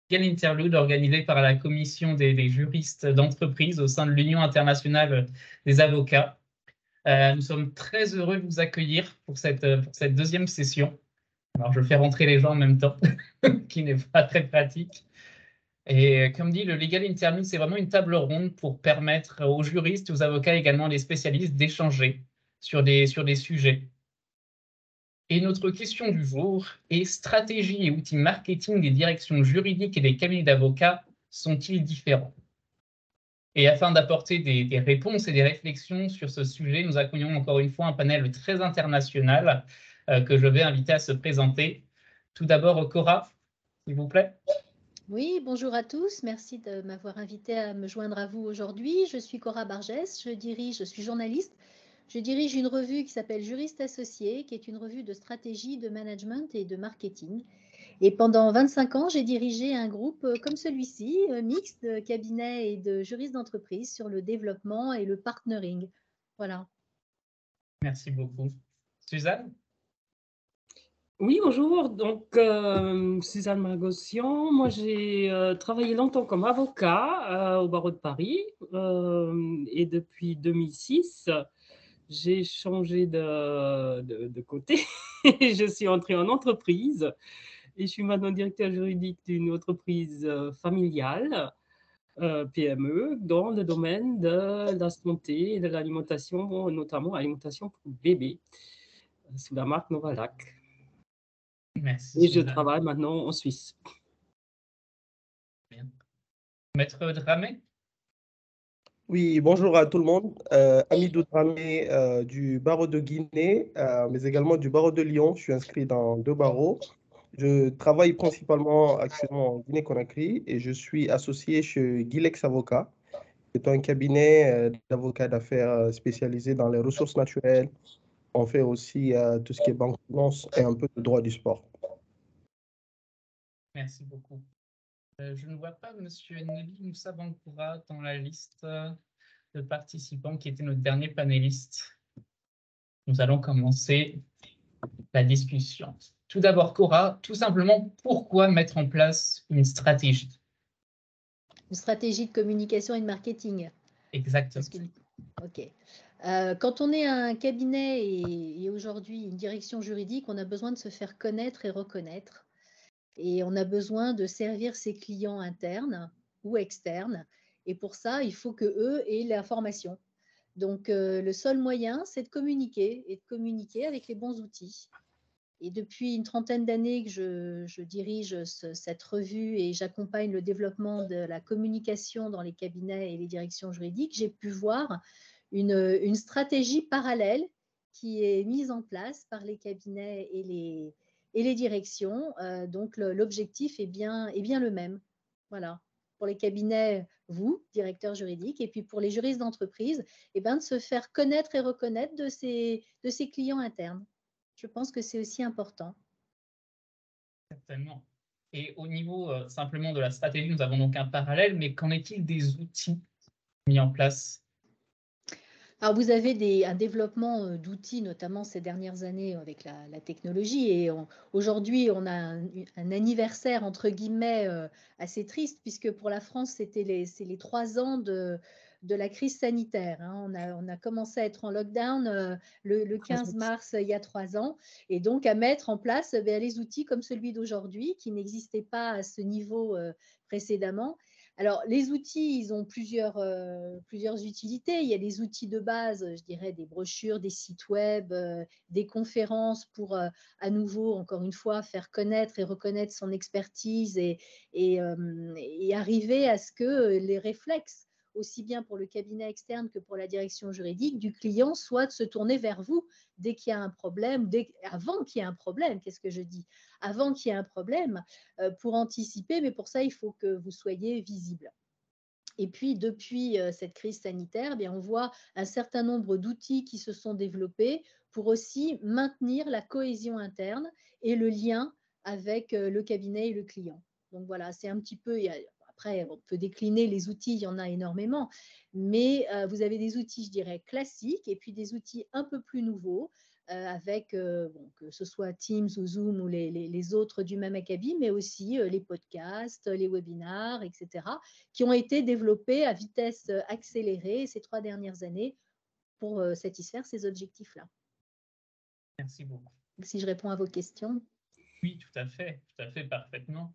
Legal Interlude organisé par la commission des juristes d'entreprise au sein de l'Union internationale des avocats. Nous sommes très heureux de vous accueillir pour cette deuxième session. Alors, je fais rentrer les gens en même temps, qui n'est pas très pratique. Et comme dit, le Legal Interlude, c'est vraiment une table ronde pour permettre aux juristes, aux avocats, également les spécialistes, d'échanger sur des sujets. Et notre question du jour est: stratégie et outils marketing des directions juridiques et des cabinets d'avocats sont-ils différents? Et afin d'apporter des réponses et des réflexions sur ce sujet, nous accueillons encore une fois un panel très international que je vais inviter à se présenter. Tout d'abord, Cora, s'il vous plaît. Oui, bonjour à tous. Merci de m'avoir invité à me joindre à vous aujourd'hui. Je suis Cora Bargès, je suis journaliste. Je dirige une revue qui s'appelle Juriste Associé, qui est une revue de stratégie, de management et de marketing. Et pendant 25 ans, j'ai dirigé un groupe comme celui-ci, mixte de cabinets et de juristes d'entreprise sur le développement et le partnering. Voilà. Merci beaucoup. Suzanne? Oui, bonjour. Donc, Suzanne Margossian. Moi, j'ai travaillé longtemps comme avocat au barreau de Paris et depuis 2006, j'ai changé de côté. Je suis entrée en entreprise et je suis maintenant directeur juridique d'une entreprise familiale, PME, dans le domaine de la santé et de l'alimentation, notamment alimentation pour bébés, sous la marque Novalac. Merci, Et je Suzanne. travaille maintenant en Suisse. Bien. Maître Dramé? Oui, bonjour à tout le monde. Amidou Dramé du barreau de Guinée, mais également du barreau de Lyon. Je suis inscrit dans 2 barreaux. Je travaille principalement actuellement en Guinée-Conakry et je suis associé chez Gilex Avocat. C'est un cabinet d'avocats d'affaires spécialisé dans les ressources naturelles. On fait aussi tout ce qui est banque, finance et un peu de droit du sport. Merci beaucoup. Je ne vois pas Monsieur Nabi Moussa Bankoura dans la liste de participants qui était notre dernier panéliste. Nous allons commencer la discussion. Tout d'abord, Cora, tout simplement, pourquoi mettre en place une stratégie? Une stratégie de communication et de marketing. Exactement. OK. Quand on est un cabinet et aujourd'hui une direction juridique, on a besoin de se faire connaître et reconnaître. Et on a besoin de servir ses clients internes ou externes. Et pour ça, il faut qu'eux aient l'information. Donc, le seul moyen, c'est de communiquer et de communiquer avec les bons outils. Et depuis une trentaine d'années que je dirige cette revue et j'accompagne le développement de la communication dans les cabinets et les directions juridiques, j'ai pu voir une stratégie parallèle qui est mise en place par les cabinets et les directions. Donc, l'objectif est bien le même. Voilà. Pour les cabinets, vous, directeur juridique, et puis pour les juristes d'entreprise, de se faire connaître et reconnaître de ses clients internes. Je pense que c'est aussi important. Certainement. Et au niveau simplement de la stratégie, nous avons donc un parallèle, mais qu'en est-il des outils mis en place? Alors, vous avez un développement d'outils, notamment ces dernières années avec la technologie. Et aujourd'hui, on a un anniversaire, entre guillemets, assez triste, puisque pour la France, c'est les 3 ans de la crise sanitaire. Hein. On a commencé à être en lockdown le 15 mars, il y a 3 ans, et donc à mettre en place les outils comme celui d'aujourd'hui, qui n'existaient pas à ce niveau précédemment. Alors, les outils, ils ont plusieurs utilités. Il y a des outils de base, je dirais des brochures, des sites web, des conférences pour, à nouveau, encore une fois, faire connaître et reconnaître son expertise et arriver à ce que les réflexes, aussi bien pour le cabinet externe que pour la direction juridique, du client soient de se tourner vers vous dès qu'il y a un problème, avant qu'il y ait un problème, qu'est-ce que je dis? Avant qu'il y ait un problème, pour anticiper, mais pour ça, il faut que vous soyez visible. Et puis, depuis cette crise sanitaire, on voit un certain nombre d'outils qui se sont développés pour aussi maintenir la cohésion interne et le lien avec le cabinet et le client. Donc voilà, c'est un petit peu, après, on peut décliner les outils, il y en a énormément, mais vous avez des outils, je dirais, classiques et puis des outils un peu plus nouveaux avec que ce soit Teams ou Zoom ou les autres du même acabit, mais aussi les podcasts, les webinars, etc., qui ont été développés à vitesse accélérée ces 3 dernières années pour satisfaire ces objectifs-là. Merci beaucoup. Si je réponds à vos questions. Oui, tout à fait, parfaitement.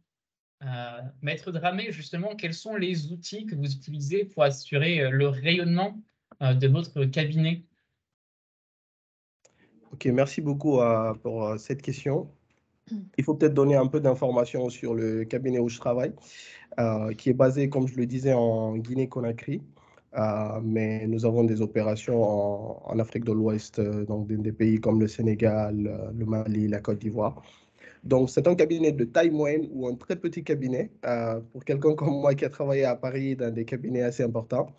Maître Dramé, justement, quels sont les outils que vous utilisez pour assurer le rayonnement de votre cabinet? Ok, merci beaucoup pour cette question. Il faut peut-être donner un peu d'informations sur le cabinet où je travaille, qui est basé, comme je le disais, en Guinée-Conakry. Mais nous avons des opérations en Afrique de l'Ouest, donc dans des pays comme le Sénégal, le Mali, la Côte d'Ivoire. Donc, c'est un cabinet de taille moyenne ou un très petit cabinet. Pour quelqu'un comme moi qui a travaillé à Paris dans des cabinets assez importants,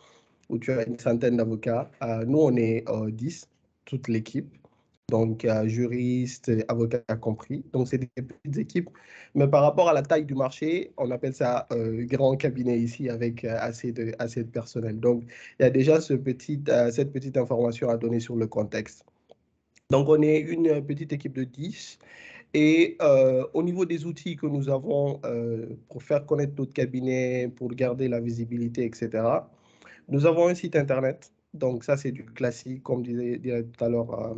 où tu as une centaine d'avocats, nous, on est 10, toute l'équipe. Donc, juristes, avocats compris. Donc, c'est des petites équipes. Mais par rapport à la taille du marché, on appelle ça grand cabinet ici avec assez de personnel. Donc, il y a déjà cette petite information à donner sur le contexte. Donc, on est une petite équipe de 10. Et au niveau des outils que nous avons pour faire connaître notre cabinet, pour garder la visibilité, etc., nous avons un site Internet. Donc, ça, c'est du classique, comme disait tout à l'heure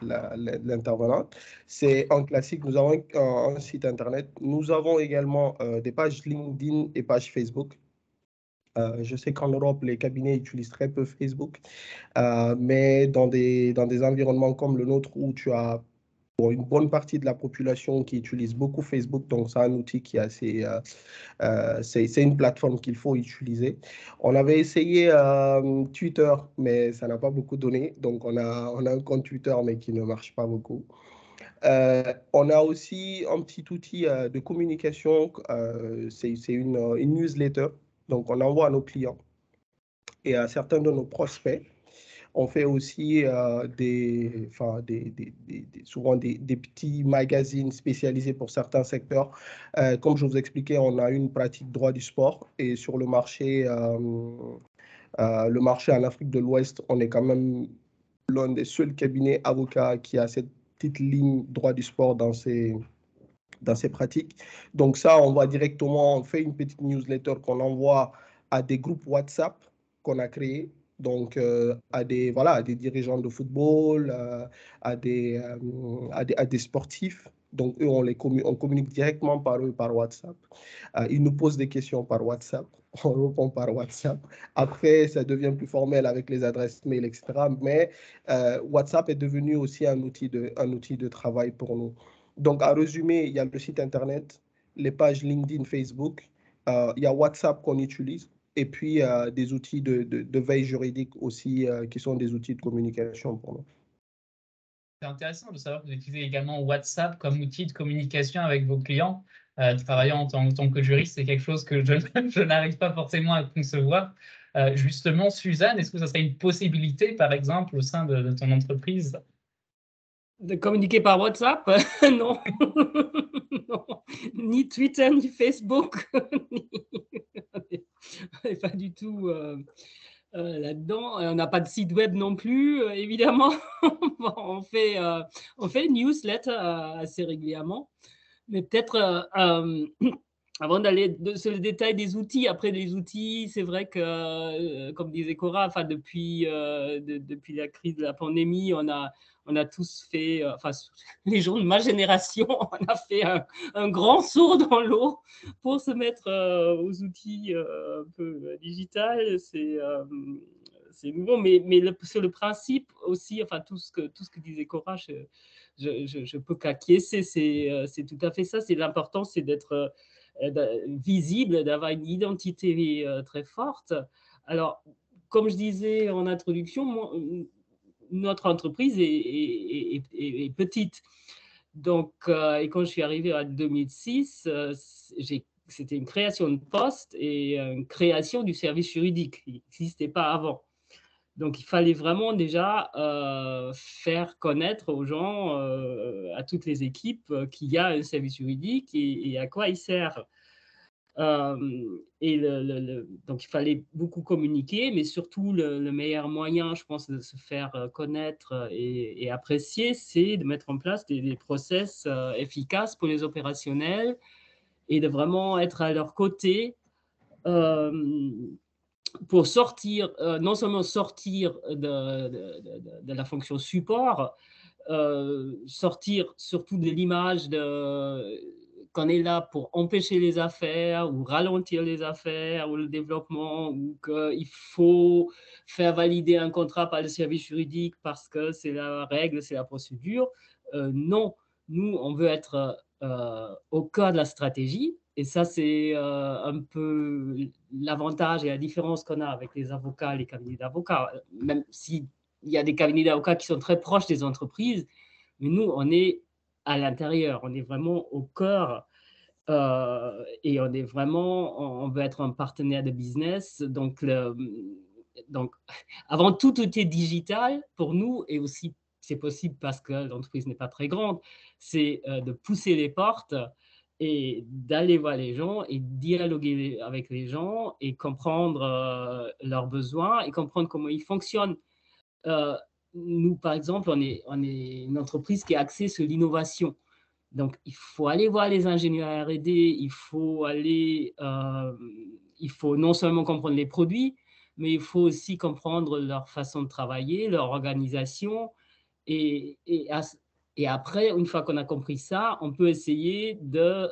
l'intervenante. C'est un classique. Nous avons un site Internet. Nous avons également des pages LinkedIn et pages Facebook. Je sais qu'en Europe, les cabinets utilisent très peu Facebook, mais dans des environnements comme le nôtre où tu as une bonne partie de la population qui utilise beaucoup Facebook, donc c'est un outil qui est assez, c'est une plateforme qu'il faut utiliser. On avait essayé Twitter, mais ça n'a pas beaucoup donné, donc on a un compte Twitter, mais qui ne marche pas beaucoup. On a aussi un petit outil de communication, c'est une newsletter, donc on envoie à nos clients et à certains de nos prospects. On fait aussi souvent des petits magazines spécialisés pour certains secteurs. Comme je vous expliquais, on a une pratique droit du sport et sur le marché en Afrique de l'Ouest, on est quand même l'un des seuls cabinets avocats qui a cette petite ligne droit du sport dans ses pratiques. Donc ça, on fait une petite newsletter qu'on envoie à des groupes WhatsApp qu'on a créés, donc à des dirigeants de football, à des sportifs. Donc eux, on communique directement par eux, par WhatsApp. Ils nous posent des questions par WhatsApp, on répond par WhatsApp. Après, ça devient plus formel avec les adresses mail, etc. Mais WhatsApp est devenu aussi un outil de travail pour nous. Donc, à résumer, il y a le site Internet, les pages LinkedIn, Facebook, il y a WhatsApp qu'on utilise, et puis des outils de veille juridique aussi, qui sont des outils de communication pour nous. C'est intéressant de savoir que vous utilisez également WhatsApp comme outil de communication avec vos clients. Travaillant en tant que juriste, c'est quelque chose que je n'arrive pas forcément à concevoir. Justement, Suzanne, est-ce que ça serait une possibilité, par exemple, au sein de ton entreprise? De communiquer par WhatsApp? Non. Non. Ni Twitter, ni Facebook. On n'est pas du tout là-dedans. On n'a pas de site web non plus, évidemment. On fait une newsletter assez régulièrement. Mais peut-être, avant d'aller sur le détail des outils, après les outils, c'est vrai que, comme disait Cora, depuis la crise de la pandémie, on a tous fait, les gens de ma génération, on a fait un grand saut dans l'eau pour se mettre aux outils un peu digitales. C'est nouveau, mais sur le principe aussi, tout ce que disait Cora, je peux qu'acquiescer. C'est tout à fait ça. C'est l'important, c'est d'être visible, d'avoir une identité très forte. Alors, comme je disais en introduction, notre entreprise est petite. Donc, et quand je suis arrivée en 2006, c'était une création de poste et une création du service juridique qui n'existait pas avant. Donc, il fallait vraiment déjà faire connaître aux gens, à toutes les équipes, qu'il y a un service juridique et à quoi il sert. Et donc, il fallait beaucoup communiquer, mais surtout, le meilleur moyen, je pense, de se faire connaître et apprécier, c'est de mettre en place des process efficaces pour les opérationnels et de vraiment être à leur côté pour sortir, non seulement sortir de la fonction support, sortir surtout de l'image qu'on est là pour empêcher les affaires ou ralentir les affaires ou le développement, ou qu'il faut faire valider un contrat par le service juridique parce que c'est la règle, c'est la procédure. Non, nous, on veut être au cœur de la stratégie. Et ça, c'est un peu l'avantage et la différence qu'on a avec les avocats et les cabinets d'avocats. Même s'il y a des cabinets d'avocats qui sont très proches des entreprises, mais nous, on est à l'intérieur, on est vraiment au cœur et on est vraiment, on veut être un partenaire de business. Donc, avant tout, tout est digital pour nous, et aussi, c'est possible parce que l'entreprise n'est pas très grande, c'est de pousser les portes et d'aller voir les gens et dialoguer avec les gens et comprendre leurs besoins et comprendre comment ils fonctionnent. Nous, par exemple, on est une entreprise qui est axée sur l'innovation. Donc, il faut aller voir les ingénieurs R&D, il faut non seulement comprendre les produits, mais il faut aussi comprendre leur façon de travailler, leur organisation. Et après, une fois qu'on a compris ça, on peut essayer de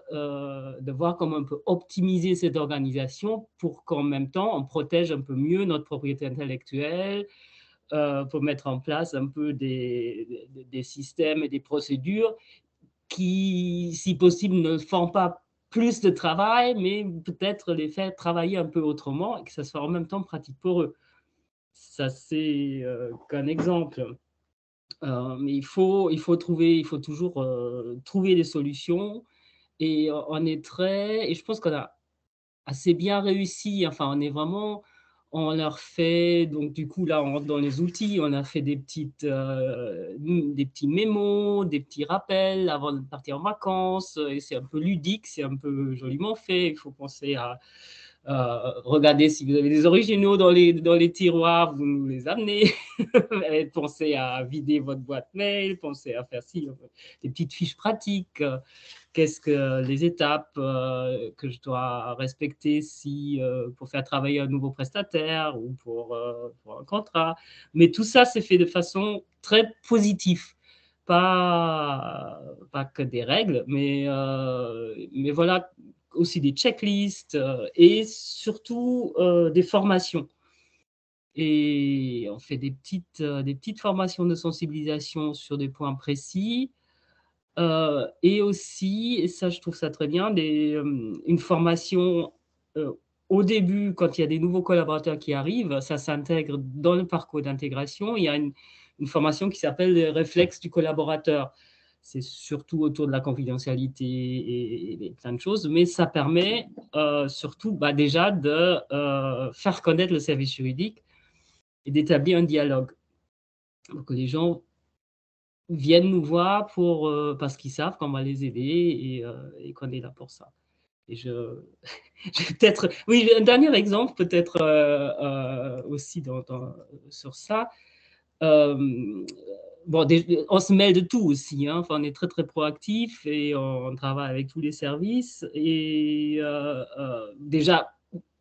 voir comment on peut optimiser cette organisation pour qu'en même temps, on protège un peu mieux notre propriété intellectuelle, pour mettre en place un peu des systèmes et des procédures qui, si possible, ne font pas plus de travail, mais peut-être les faire travailler un peu autrement et que ça soit en même temps pratique pour eux. Ça, c'est qu'un exemple. Mais il faut toujours trouver des solutions. Et on est et je pense qu'on a assez bien réussi. Enfin, on leur fait, donc du coup, là, on rentre dans les outils, on a fait des petits mémos, des petits rappels avant de partir en vacances, et c'est un peu ludique, c'est un peu joliment fait. Il faut penser à regarder si vous avez des originaux dans les tiroirs, vous nous les amenez. Pensez à vider votre boîte mail, pensez à faire des petites fiches pratiques. Qu'est-ce que les étapes que je dois respecter pour faire travailler un nouveau prestataire ou pour un contrat. Mais tout ça, c'est fait de façon très positive. Pas que des règles, mais voilà, aussi des checklists et surtout des formations. Et on fait des petites formations de sensibilisation sur des points précis. Et aussi, et ça je trouve ça très bien, une formation au début, quand il y a des nouveaux collaborateurs qui arrivent, ça s'intègre dans le parcours d'intégration. Il y a une formation qui s'appelle les réflexes du collaborateur. C'est surtout autour de la confidentialité et plein de choses, mais ça permet surtout déjà de faire connaître le service juridique et d'établir un dialogue. Donc les gens viennent nous voir parce qu'ils savent qu'on va les aider et qu'on est là pour ça. Et peut-être, oui, un dernier exemple peut-être aussi sur ça. Bon, on se mêle de tout aussi, hein. Enfin, on est très très proactif et on travaille avec tous les services. Et déjà,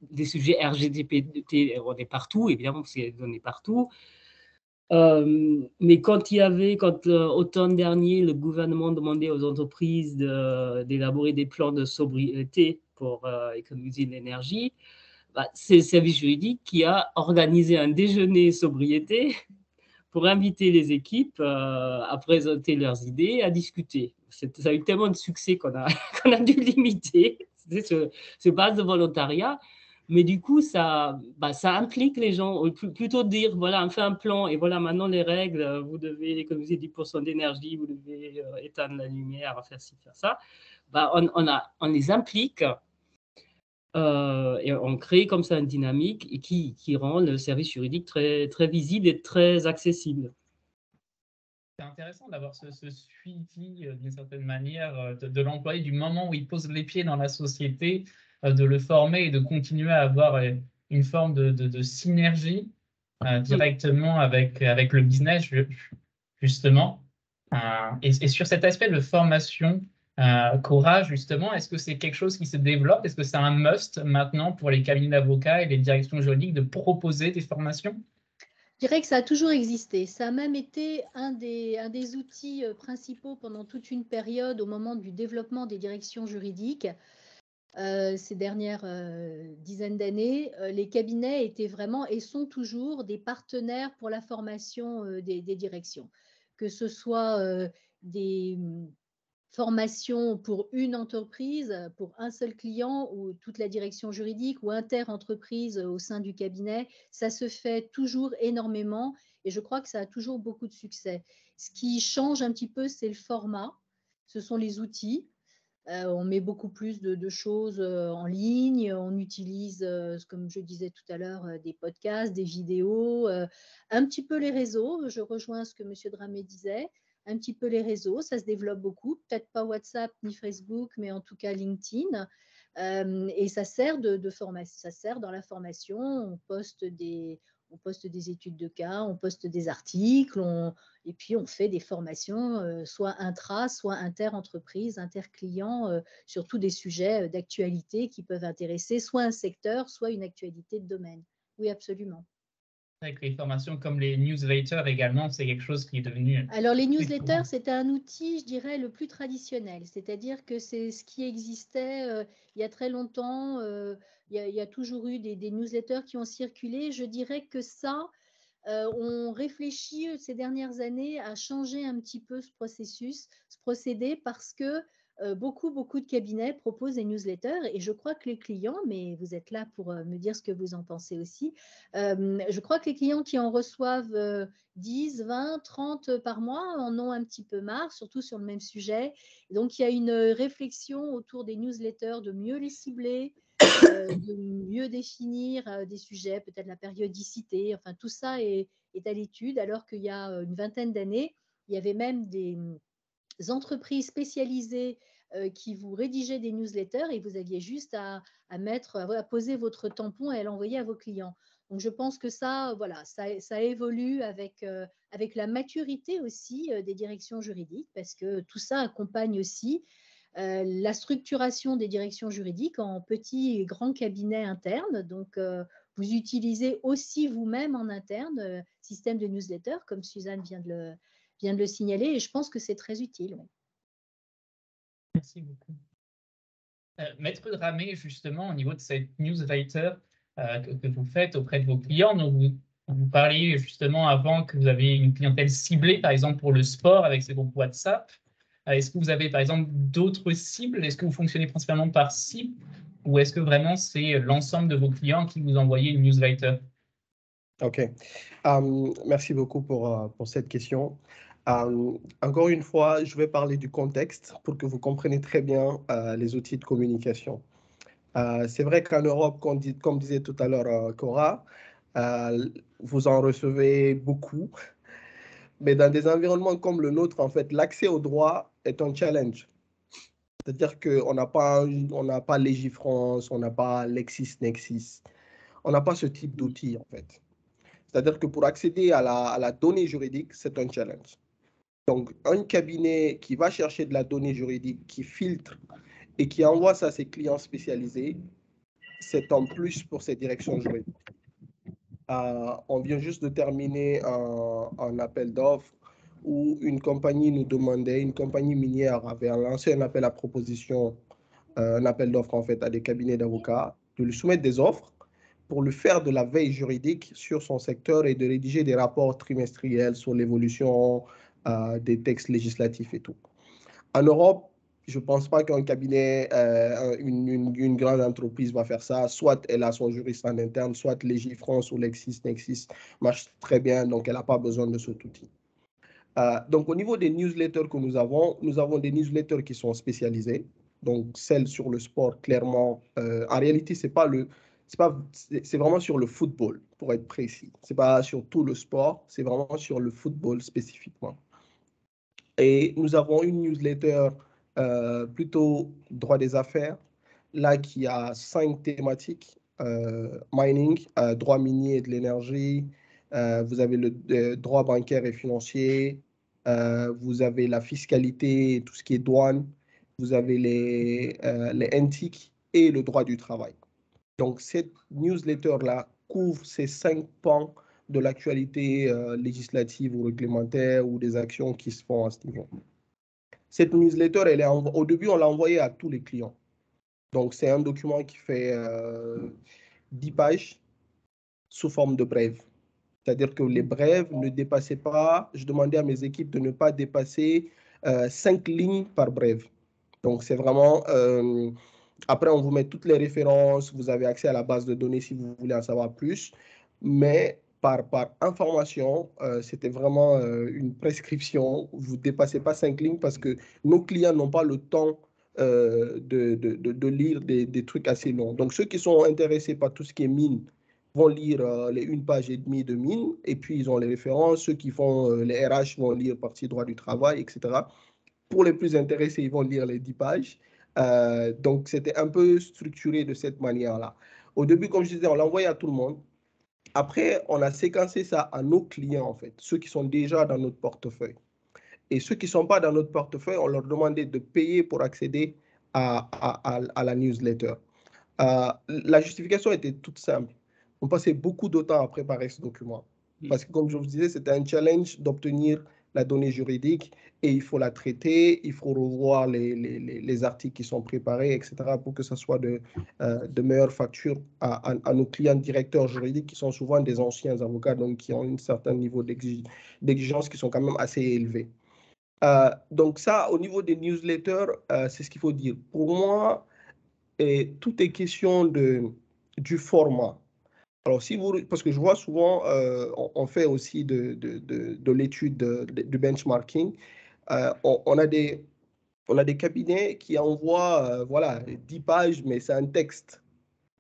des sujets RGPD, on est partout, évidemment, parce qu'il y a des données partout. Mais quand automne dernier, le gouvernement demandait aux entreprises d'élaborer des plans de sobriété pour économiser de l'énergie, c'est le service juridique qui a organisé un déjeuner sobriété pour inviter les équipes à présenter leurs idées, à discuter. Ça a eu tellement de succès qu'on a dû limiter. C'était ce base de volontariat. Mais du coup, ça implique les gens, plutôt de dire, voilà, on fait un plan et voilà maintenant les règles, vous devez économiser 10% d'énergie, vous devez éteindre la lumière, faire ci, faire ça. On les implique et on crée comme ça une dynamique et qui rend le service juridique très, très visible et très accessible. C'est intéressant d'avoir ce suivi d'une certaine manière de l'employé du moment où il pose les pieds dans la société de le former et de continuer à avoir une forme de synergie directement avec le business, justement. Et sur cet aspect de formation, Cora, justement, est-ce que c'est quelque chose qui se développe? Est-ce que c'est un must maintenant pour les cabinets d'avocats et les directions juridiques de proposer des formations? Je dirais que ça a toujours existé. Ça a même été un des outils principaux pendant toute une période au moment du développement des directions juridiques. Ces dernières dizaines d'années, les cabinets étaient vraiment et sont toujours des partenaires pour la formation des directions, que ce soit des formations pour une entreprise, pour un seul client ou toute la direction juridique ou inter-entreprise au sein du cabinet. Ça se fait toujours énormément et je crois que ça a toujours beaucoup de succès. Ce qui change un petit peu, c'est le format, ce sont les outils. On met beaucoup plus de choses en ligne, on utilise, comme je disais tout à l'heure, des podcasts, des vidéos, un petit peu les réseaux, je rejoins ce que M. Dramé disait, un petit peu les réseaux, ça se développe beaucoup, peut-être pas WhatsApp ni Facebook, mais en tout cas LinkedIn. Et ça sert de formation, ça sert dans la formation, on poste des études de cas, on poste des articles, et puis on fait des formations, soit intra, soit inter-entreprise, inter-client, sur tous des sujets d'actualité qui peuvent intéresser soit un secteur, soit une actualité de domaine. Oui, absolument. Avec les formations comme les newsletters également, c'est quelque chose qui est devenu... Alors les newsletters, c'était un outil, je dirais, le plus traditionnel, c'est-à-dire que c'est ce qui existait il y a très longtemps, il y a toujours eu des newsletters qui ont circulé. Je dirais que ça, on réfléchit ces dernières années à changer un petit peu ce processus, ce procédé, parce que beaucoup de cabinets proposent des newsletters et je crois que les clients, mais vous êtes là pour me dire ce que vous en pensez aussi, je crois que les clients qui en reçoivent 10, 20, 30 par mois en ont un petit peu marre, surtout sur le même sujet. Et donc, il y a une réflexion autour des newsletters, de mieux les cibler, de mieux définir des sujets, peut-être la périodicité, enfin tout ça est à l'étude, alors qu'il y a une vingtaine d'années, il y avait même des entreprises spécialisées qui vous rédigeaient des newsletters et vous aviez juste à poser votre tampon et à l'envoyer à vos clients. Donc je pense que ça, voilà, ça évolue avec la maturité aussi des directions juridiques, parce que tout ça accompagne aussi la structuration des directions juridiques en petits et grands cabinets internes. Donc, vous utilisez aussi vous-même en interne système de newsletter, comme Suzanne vient de le signaler, et je pense que c'est très utile. Ouais. Merci beaucoup. Maître Dramé, justement, au niveau de cette newsletter que vous faites auprès de vos clients, donc vous parliez justement avant que vous avez une clientèle ciblée, par exemple pour le sport avec ces groupes WhatsApp. Est-ce que vous avez, par exemple, d'autres cibles? Est-ce que vous fonctionnez principalement par cible ou est-ce que vraiment c'est l'ensemble de vos clients qui vous envoient une newsletter? OK. Merci beaucoup pour cette question. Encore une fois, je vais parler du contexte pour que vous compreniez très bien les outils de communication. C'est vrai qu'en Europe, comme disait tout à l'heure Cora, vous en recevez beaucoup, mais dans des environnements comme le nôtre, en fait, l'accès au droit est un challenge. C'est-à-dire qu'on n'a pas Légifrance, on n'a pas LexisNexis, on n'a pas ce type d'outils, en fait. C'est-à-dire que pour accéder à la donnée juridique, c'est un challenge. Donc, un cabinet qui va chercher de la donnée juridique, qui filtre et qui envoie ça à ses clients spécialisés, c'est en plus pour ces directions juridiques. On vient juste de terminer un appel d'offres où une compagnie nous demandait, une compagnie minière avait lancé un appel à proposition, un appel d'offres en fait à des cabinets d'avocats, de lui soumettre des offres pour lui faire de la veille juridique sur son secteur et de rédiger des rapports trimestriels sur l'évolution des textes législatifs et tout. En Europe, je ne pense pas qu'un cabinet, une grande entreprise va faire ça. Soit elle a son juriste en interne, soit Légifrance ou LexisNexis marche très bien, donc elle n'a pas besoin de cet outil. Donc, au niveau des newsletters que nous avons des newsletters qui sont spécialisés. Donc, celle sur le sport, clairement, en réalité, c'est vraiment sur le football, pour être précis. Ce n'est pas sur tout le sport, c'est vraiment sur le football spécifiquement. Et nous avons une newsletter plutôt droit des affaires, là qui a 5 thématiques. Mining, droit minier et de l'énergie, vous avez le droit bancaire et financier, vous avez la fiscalité et tout ce qui est douane, vous avez les NTIC et le droit du travail. Donc, cette newsletter-là couvre ces 5 pans de l'actualité législative ou réglementaire ou des actions qui se font à ce niveau. Cette newsletter, au début, on l'a envoyée à tous les clients. Donc, c'est un document qui fait 10 pages sous forme de brève. C'est-à-dire que les brèves ne dépassaient pas, je demandais à mes équipes de ne pas dépasser 5 lignes par brève. Donc, c'est vraiment, après, on vous met toutes les références, vous avez accès à la base de données si vous voulez en savoir plus, mais par information, c'était vraiment une prescription. Vous ne dépassez pas 5 lignes parce que nos clients n'ont pas le temps de lire des trucs assez longs. Donc, ceux qui sont intéressés par tout ce qui est mine vont lire les 1 page et demie de mine, et puis ils ont les références. Ceux qui font les RH vont lire partie droit du travail, etc. Pour les plus intéressés, ils vont lire les 10 pages. Donc, c'était un peu structuré de cette manière-là. Au début, comme je disais, on l'envoyait à tout le monde. Après, on a séquencé ça à nos clients, en fait, ceux qui sont déjà dans notre portefeuille. Et ceux qui ne sont pas dans notre portefeuille, on leur demandait de payer pour accéder à la newsletter. La justification était toute simple. On passait beaucoup de temps à préparer ce document. Parce que, comme je vous disais, c'était un challenge d'obtenir la donnée juridique et il faut la traiter, il faut revoir les articles qui sont préparés, etc., pour que ce soit de meilleures factures à nos clients directeurs juridiques qui sont souvent des anciens avocats, donc qui ont un certain niveau d'exigence qui sont quand même assez élevés. Donc ça, au niveau des newsletters, c'est ce qu'il faut dire. Pour moi, tout est question du format. Alors, parce que je vois souvent, on fait aussi de l'étude du benchmarking. On a des cabinets qui envoient voilà, 10 pages, mais c'est un texte.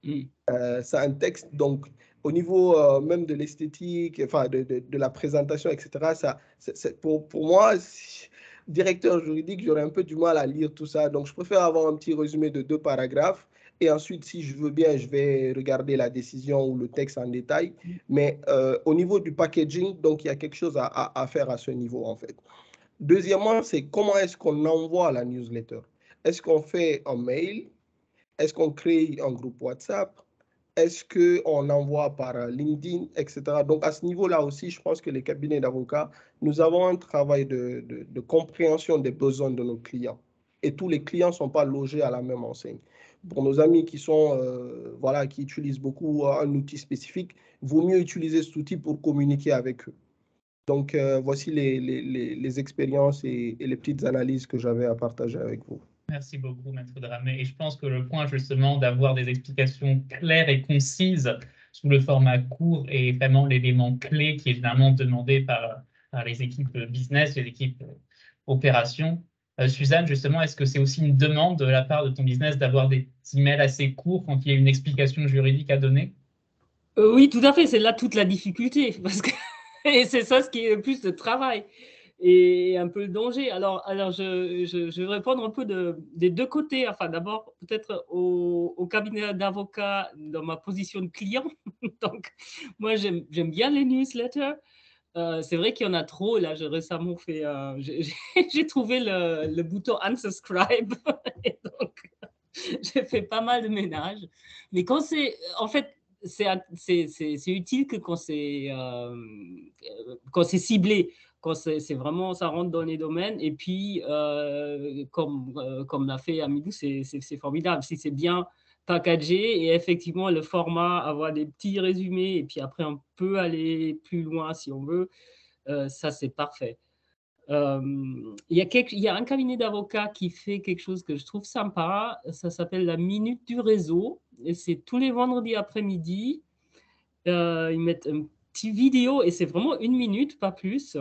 C'est un texte, donc au niveau même de l'esthétique, enfin de la présentation, etc., pour moi, directeur juridique, j'aurais un peu du mal à lire tout ça. Donc, je préfère avoir un petit résumé de 2 paragraphes. Et ensuite, si je veux bien, je vais regarder la décision ou le texte en détail. Mais au niveau du packaging, donc il y a quelque chose à faire à ce niveau, en fait. Deuxièmement, c'est comment est-ce qu'on envoie la newsletter? Est-ce qu'on fait un mail? Est-ce qu'on crée un groupe WhatsApp? Est-ce qu'on envoie par LinkedIn, etc. Donc, à ce niveau-là aussi, je pense que les cabinets d'avocats, nous avons un travail de compréhension des besoins de nos clients. Et tous les clients ne sont pas logés à la même enseigne. Pour nos amis qui sont, voilà, qui utilisent beaucoup un outil spécifique, il vaut mieux utiliser cet outil pour communiquer avec eux. Donc, voici les expériences et les petites analyses que j'avais à partager avec vous. Merci beaucoup, Maître Dramé. Et je pense que le point, justement, d'avoir des explications claires et concises sous le format court est vraiment l'élément clé qui est généralement demandé par les équipes business, les équipes opérations. Suzanne, justement, est-ce que c'est aussi une demande de la part de ton business d'avoir des emails assez courts quand il y a une explication juridique à donner? Oui, tout à fait. C'est là toute la difficulté. Parce que et c'est ça ce qui est le plus de travail et un peu le danger. Alors je vais répondre un peu des 2 côtés. Enfin, d'abord, peut-être au cabinet d'avocats dans ma position de client. Donc, moi, j'aime bien les newsletters. C'est vrai qu'il y en a trop. Là, j'ai récemment fait, j'ai trouvé le bouton unsubscribe. Et donc, j'ai fait pas mal de ménage. Mais quand c'est, en fait, c'est utile que quand c'est ciblé, quand c'est vraiment, ça rentre dans les domaines. Et puis, comme l'a fait Amidou, c'est formidable. Si c'est bien packagé et effectivement le format, avoir des petits résumés et puis après on peut aller plus loin si on veut, ça c'est parfait. Il y a un cabinet d'avocats qui fait quelque chose que je trouve sympa, ça s'appelle la Minute du Réseau, et c'est tous les vendredis après-midi. Ils mettent une petite vidéo, et c'est vraiment 1 minute, pas plus.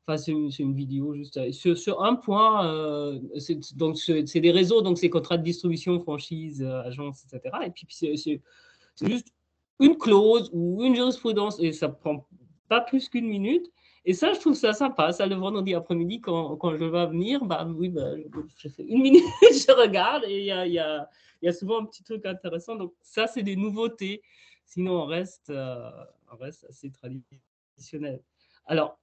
Enfin, c'est une vidéo juste sur un point. Donc, c'est des réseaux, donc c'est contrats de distribution, franchise, agence, etc. Et puis, c'est juste une clause ou une jurisprudence, et ça prend pas plus qu'1 minute. Et ça, je trouve ça sympa. Ça, le vendredi après-midi, quand je vais venir, bah oui, bah, je fais 1 minute, je regarde, et il y a il y a souvent un petit truc intéressant. Donc, ça, c'est des nouveautés. Sinon, on reste assez traditionnel. Alors,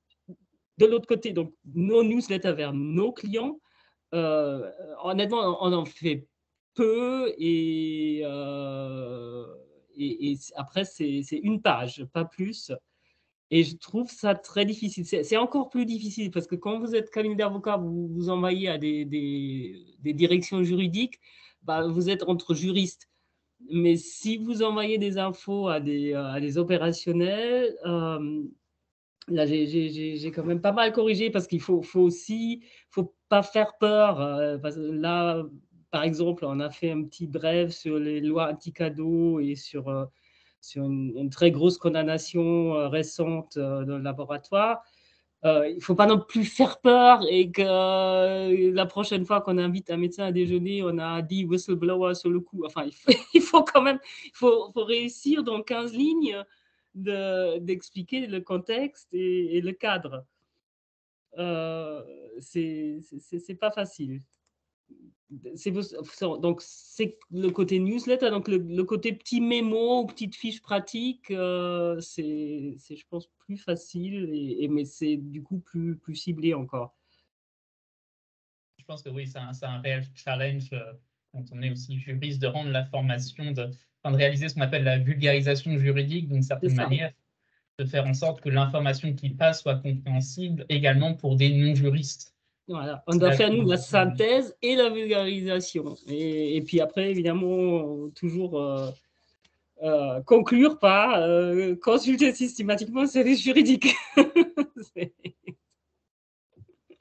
de l'autre côté, donc, nos newsletters vers nos clients, honnêtement, on en fait peu et après, c'est une page, pas plus. Et je trouve ça très difficile. C'est encore plus difficile parce que quand vous êtes cabinet d'avocat, vous vous envoyez à des directions juridiques, bah, vous êtes entre juristes. Mais si vous envoyez des infos à des opérationnels, là, j'ai quand même pas mal corrigé parce qu'il faut pas faire peur. Parce que là, par exemple, on a fait un petit bref sur les lois anti-cadeaux et sur une très grosse condamnation récente dans le laboratoire. Il ne faut pas non plus faire peur et que la prochaine fois qu'on invite un médecin à déjeuner, on a dit whistleblower sur le coup. Enfin, il faut quand même faut réussir dans 15 lignes d'expliquer le contexte et le cadre. C'est pas facile. Donc, c'est le côté newsletter, donc le côté petit mémo ou petite fiche pratique, c'est, je pense, plus facile, mais c'est du coup plus ciblé encore. Je pense que oui, c'est un réel challenge quand on est aussi juriste de rendre l'information, de réaliser ce qu'on appelle la vulgarisation juridique d'une certaine manière, de faire en sorte que l'information qui passe soit compréhensible également pour des non-juristes. Voilà, on doit faire, nous, la synthèse et la vulgarisation. Et puis après, évidemment, toujours conclure par consulter systématiquement le service juridique.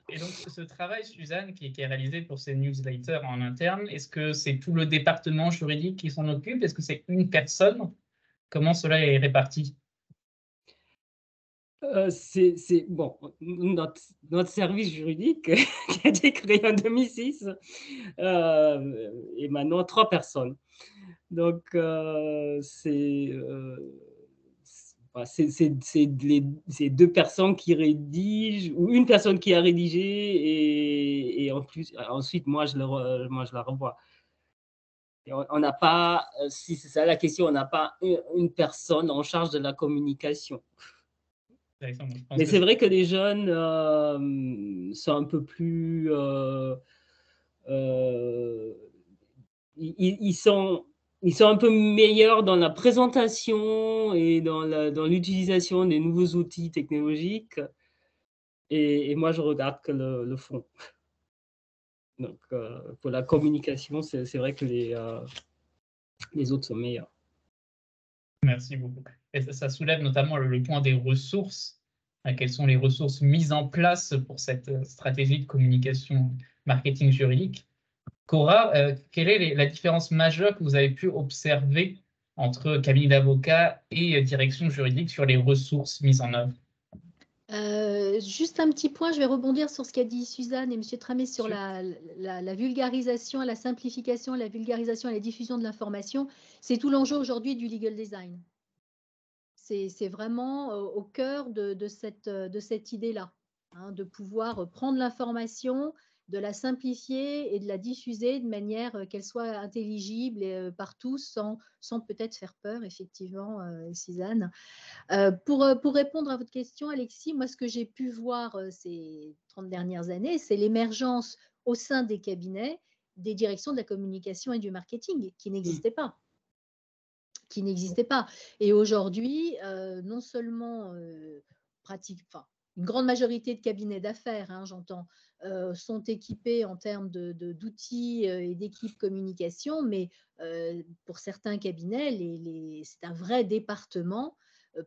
Et donc, ce travail, Suzanne, qui est réalisé pour ces newsletters en interne, est-ce que c'est tout le département juridique qui s'en occupe? Est-ce que c'est une personne? Comment cela est réparti? C'est bon, notre service juridique qui a été créé en 2006 est maintenant 3 personnes. Donc, c'est 2 personnes qui rédigent ou une personne qui a rédigé et en plus, ensuite, moi, je la revois. Et on n'a pas, si c'est ça la question, on n'a pas une personne en charge de la communication. Mais c'est vrai que les jeunes sont un peu plus… ils sont un peu meilleurs dans la présentation et dans l'utilisation des nouveaux outils technologiques. Et moi, je regarde que le fond. Donc, pour la communication, c'est vrai que les autres sont meilleurs. Merci beaucoup. Et ça soulève notamment le point des ressources. Quelles sont les ressources mises en place pour cette stratégie de communication marketing juridique? Cora, quelle est la différence majeure que vous avez pu observer entre cabinet d'avocats et direction juridique sur les ressources mises en œuvre? Juste un petit point, je vais rebondir sur ce qu'a dit Suzanne et M. Tramé sur la vulgarisation, la simplification, la vulgarisation et la diffusion de l'information. C'est tout l'enjeu aujourd'hui du legal design. C'est vraiment au cœur de cette idée-là, hein, de pouvoir prendre l'information, de la simplifier et de la diffuser de manière qu'elle soit intelligible par tous, sans peut-être faire peur, effectivement, Suzanne. Pour répondre à votre question, Alexis, moi, ce que j'ai pu voir ces 30 dernières années, c'est l'émergence au sein des cabinets des directions de la communication et du marketing qui n'existaient pas. Et aujourd'hui, non seulement une grande majorité de cabinets d'affaires, hein, j'entends, sont équipés en termes d'outils et d'équipes communication, mais pour certains cabinets, c'est un vrai département,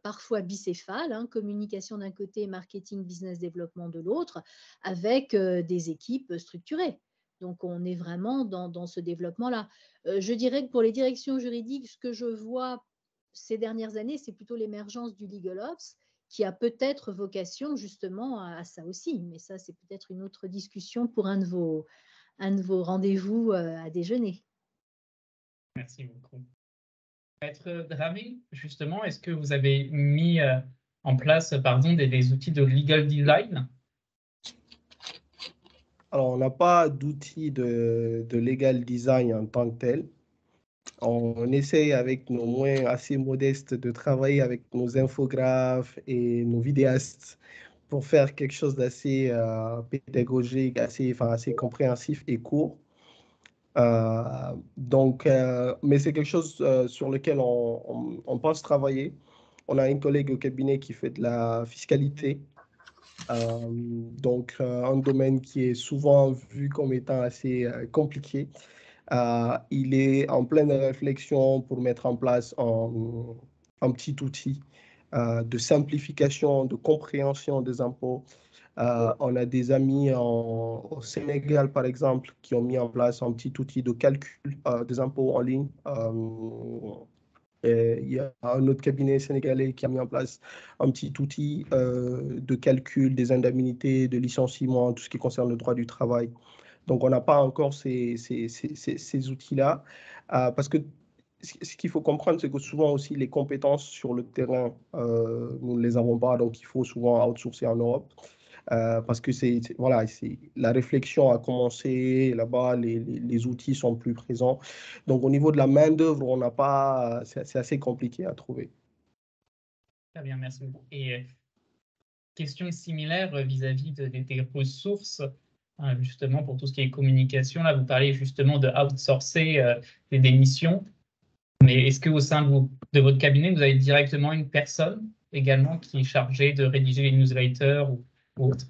parfois bicéphale, hein, communication d'un côté, marketing, business développement de l'autre, avec des équipes structurées. Donc, on est vraiment dans ce développement-là. Je dirais que pour les directions juridiques, ce que je vois ces dernières années, c'est plutôt l'émergence du Legal Ops qui a peut-être vocation justement à ça aussi. Mais ça, c'est peut-être une autre discussion pour un de vos rendez-vous à déjeuner. Merci beaucoup. Maître Dramé, justement, est-ce que vous avez mis en place des outils de legal design? Alors, on n'a pas d'outils de legal design en tant que tel. On essaye avec nos moyens assez modestes de travailler avec nos infographes et nos vidéastes pour faire quelque chose d'assez pédagogique, assez compréhensif et court. Mais c'est quelque chose sur lequel on pense travailler. On a un collègue au cabinet qui fait de la fiscalité, un domaine qui est souvent vu comme étant assez compliqué. Il est en pleine réflexion pour mettre en place un petit outil de simplification, de compréhension des impôts. On a des amis au Sénégal, par exemple, qui ont mis en place un petit outil de calcul des impôts en ligne. Et il y a un autre cabinet sénégalais qui a mis en place un petit outil de calcul des indemnités, de licenciement, tout ce qui concerne le droit du travail. Donc, on n'a pas encore ces outils-là, parce que ce qu'il faut comprendre, c'est que souvent aussi les compétences sur le terrain, nous ne les avons pas, donc il faut souvent outsourcer en Europe. Parce que voilà, la réflexion a commencé là-bas, les outils sont plus présents. Donc, au niveau de la main-d'œuvre, on n'a pas, c'est assez compliqué à trouver. Très bien, merci beaucoup. Et question similaire vis-à-vis des ressources, justement pour tout ce qui est communication. Là, vous parlez justement de outsourcer des missions. Mais est-ce qu'au sein de votre cabinet, vous avez directement une personne également qui est chargée de rédiger les newsletters ou autre?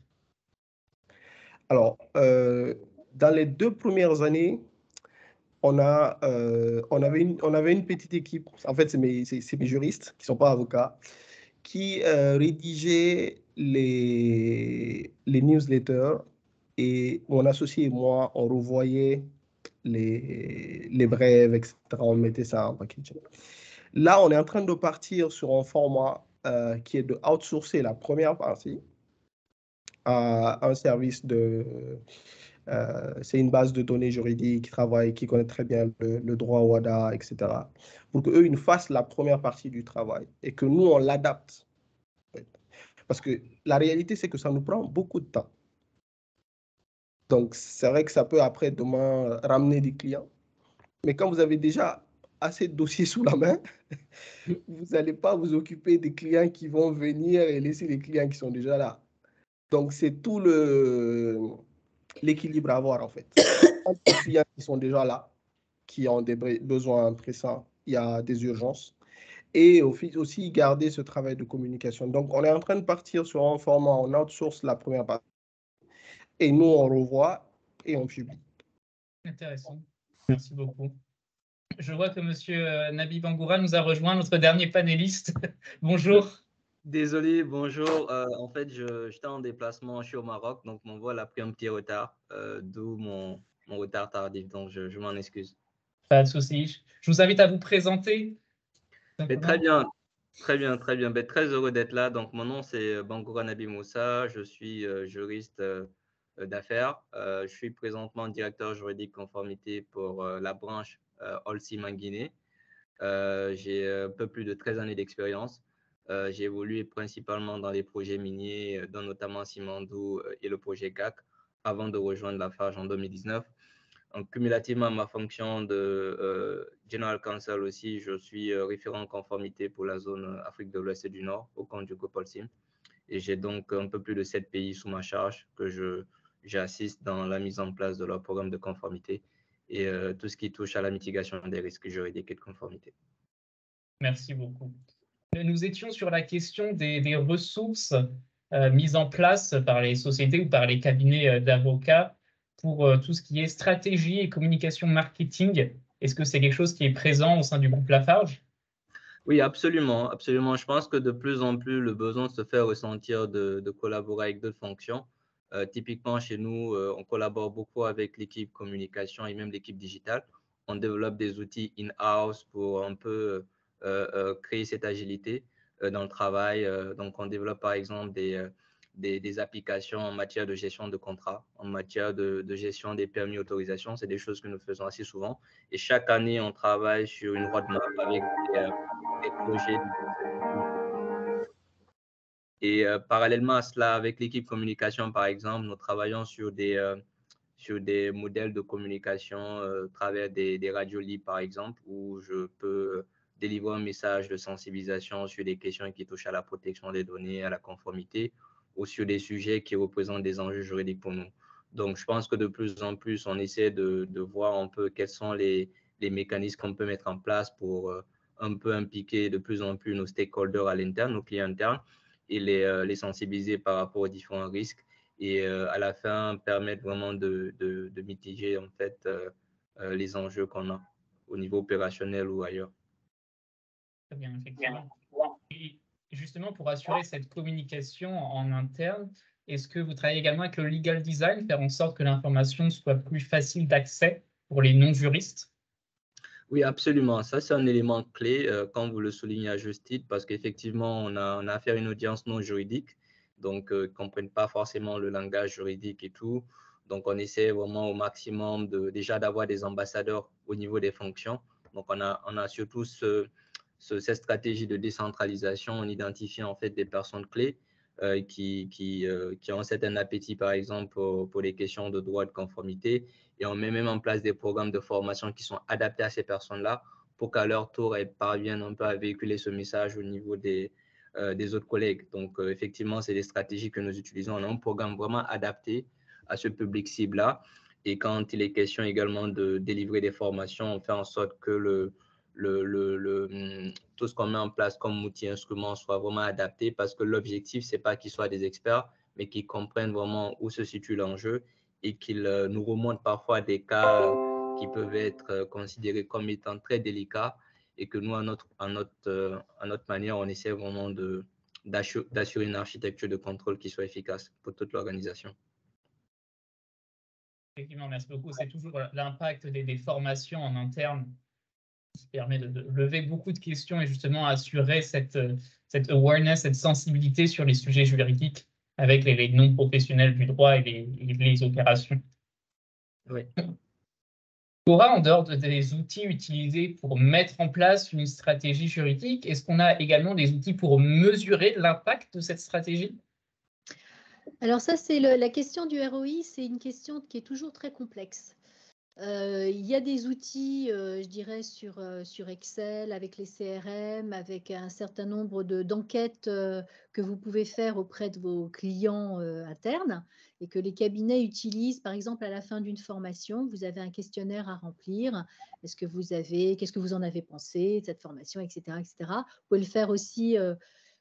Alors, dans les 2 premières années, on avait une petite équipe. En fait, c'est mes juristes qui ne sont pas avocats, qui rédigeaient les newsletters, et mon associé et moi, on revoyait les brèves, etc. On mettait ça en packaging. Là, on est en train de partir sur un format qui est de outsourcer la première partie à un service c'est une base de données juridiques qui connaît très bien le droit WADA, etc. Pour qu'eux, ils nous fassent la première partie du travail et que nous, on l'adapte. Parce que la réalité, c'est que ça nous prend beaucoup de temps. Donc, c'est vrai que ça peut après, demain, ramener des clients. Mais quand vous avez déjà assez de dossiers sous la main, vous n'allez pas vous occuper des clients qui vont venir et laisser les clients qui sont déjà là. Donc, c'est tout l'équilibre à avoir, en fait. Les clients qui sont déjà là, qui ont des besoins pressants, il y a des urgences. Et aussi garder ce travail de communication. Donc, on est en train de partir sur un format, on outsource la première partie, et nous, on revoit et on publie. Intéressant. Merci beaucoup. Je vois que M. Nabi Bangoura nous a rejoint, notre dernier panéliste. Bonjour. Désolé, bonjour. En fait, j'étais en déplacement, je suis au Maroc, donc mon vol a pris un petit retard, d'où mon retard tardif, donc je m'en excuse. Pas de souci. Je vous invite à vous présenter. Mais très bien, très bien, très bien. Mais très heureux d'être là. Donc, mon nom, c'est Bangoura Nabi Moussa. Je suis juriste d'affaires. Je suis présentement directeur juridique conformité pour la branche Olsim en Guinée. J'ai un peu plus de 13 années d'expérience. J'ai évolué principalement dans les projets miniers, dont notamment Simandou et le projet CAC, avant de rejoindre Lafarge en 2019. Donc, cumulativement à ma fonction de General Counsel aussi, je suis référent conformité pour la zone Afrique de l'Ouest et du Nord au compte du groupe Olsim. Et j'ai donc un peu plus de 7 pays sous ma charge que j'assiste dans la mise en place de leur programme de conformité et tout ce qui touche à la mitigation des risques juridiques et de conformité. Merci beaucoup. Nous étions sur la question des ressources mises en place par les sociétés ou par les cabinets d'avocats pour tout ce qui est stratégie et communication marketing. Est-ce que c'est quelque chose qui est présent au sein du groupe Lafarge? Oui, absolument, absolument. Je pense que de plus en plus, le besoin se fait ressentir de collaborer avec d'autres fonctions. Typiquement, chez nous, on collabore beaucoup avec l'équipe communication et même l'équipe digitale. On développe des outils in-house pour un peu créer cette agilité dans le travail. Donc, on développe par exemple des applications en matière de gestion de contrats, en matière de gestion des permis autorisations. C'est des choses que nous faisons assez souvent. Et chaque année, on travaille sur une roadmap avec des projets. Et parallèlement à cela, avec l'équipe communication, par exemple, nous travaillons sur sur des modèles de communication à travers des radios libres, par exemple, où je peux délivrer un message de sensibilisation sur des questions qui touchent à la protection des données, à la conformité, ou sur des sujets qui représentent des enjeux juridiques pour nous. Donc, je pense que de plus en plus, on essaie de voir un peu quels sont les mécanismes qu'on peut mettre en place pour un peu impliquer de plus en plus nos stakeholders à l'interne, nos clients internes, et les sensibiliser par rapport aux différents risques et à la fin permettre vraiment de mitiger en fait les enjeux qu'on a au niveau opérationnel ou ailleurs. Très bien, effectivement. Et justement, pour assurer cette communication en interne, est-ce que vous travaillez également avec le legal design, faire en sorte que l'information soit plus facile d'accès pour les non-juristes? Oui, absolument. Ça, c'est un élément clé, quand vous le soulignez à juste titre, parce qu'effectivement, on a affaire à une audience non juridique, donc ils ne comprennent pas forcément le langage juridique et tout. Donc, on essaie vraiment au maximum déjà d'avoir des ambassadeurs au niveau des fonctions. Donc, on a surtout cette stratégie de décentralisation en identifiant en fait des personnes clés qui ont un certain appétit, par exemple, pour les questions de droit de conformité. Et on met même en place des programmes de formation qui sont adaptés à ces personnes-là pour qu'à leur tour, elles parviennent un peu à véhiculer ce message au niveau des autres collègues. Donc, effectivement, c'est des stratégies que nous utilisons. On a un programme vraiment adapté à ce public cible-là. Et quand il est question également de délivrer des formations, on fait en sorte que tout ce qu'on met en place comme outil, instrument soit vraiment adapté parce que l'objectif, ce n'est pas qu'ils soient des experts, mais qu'ils comprennent vraiment où se situe l'enjeu et qu'ils nous remontent parfois des cas qui peuvent être considérés comme étant très délicats et que nous, à notre manière, on essaie vraiment d'assurer une architecture de contrôle qui soit efficace pour toute l'organisation. Effectivement, merci beaucoup. C'est toujours l'impact des formations en interne qui permet de lever beaucoup de questions et justement assurer cette awareness, cette sensibilité sur les sujets juridiques avec les non-professionnels du droit et les opérations. Oui. Laura, en dehors des outils utilisés pour mettre en place une stratégie juridique, est-ce qu'on a également des outils pour mesurer l'impact de cette stratégie? Alors ça, c'est la question du ROI, c'est une question qui est toujours très complexe. Il y a des outils, je dirais, sur Excel, avec les CRM, avec un certain nombre d'enquêtes que vous pouvez faire auprès de vos clients internes et que les cabinets utilisent, par exemple, à la fin d'une formation. Vous avez un questionnaire à remplir. Qu'est-ce que vous en avez pensé de cette formation, etc., etc. Vous pouvez le faire aussi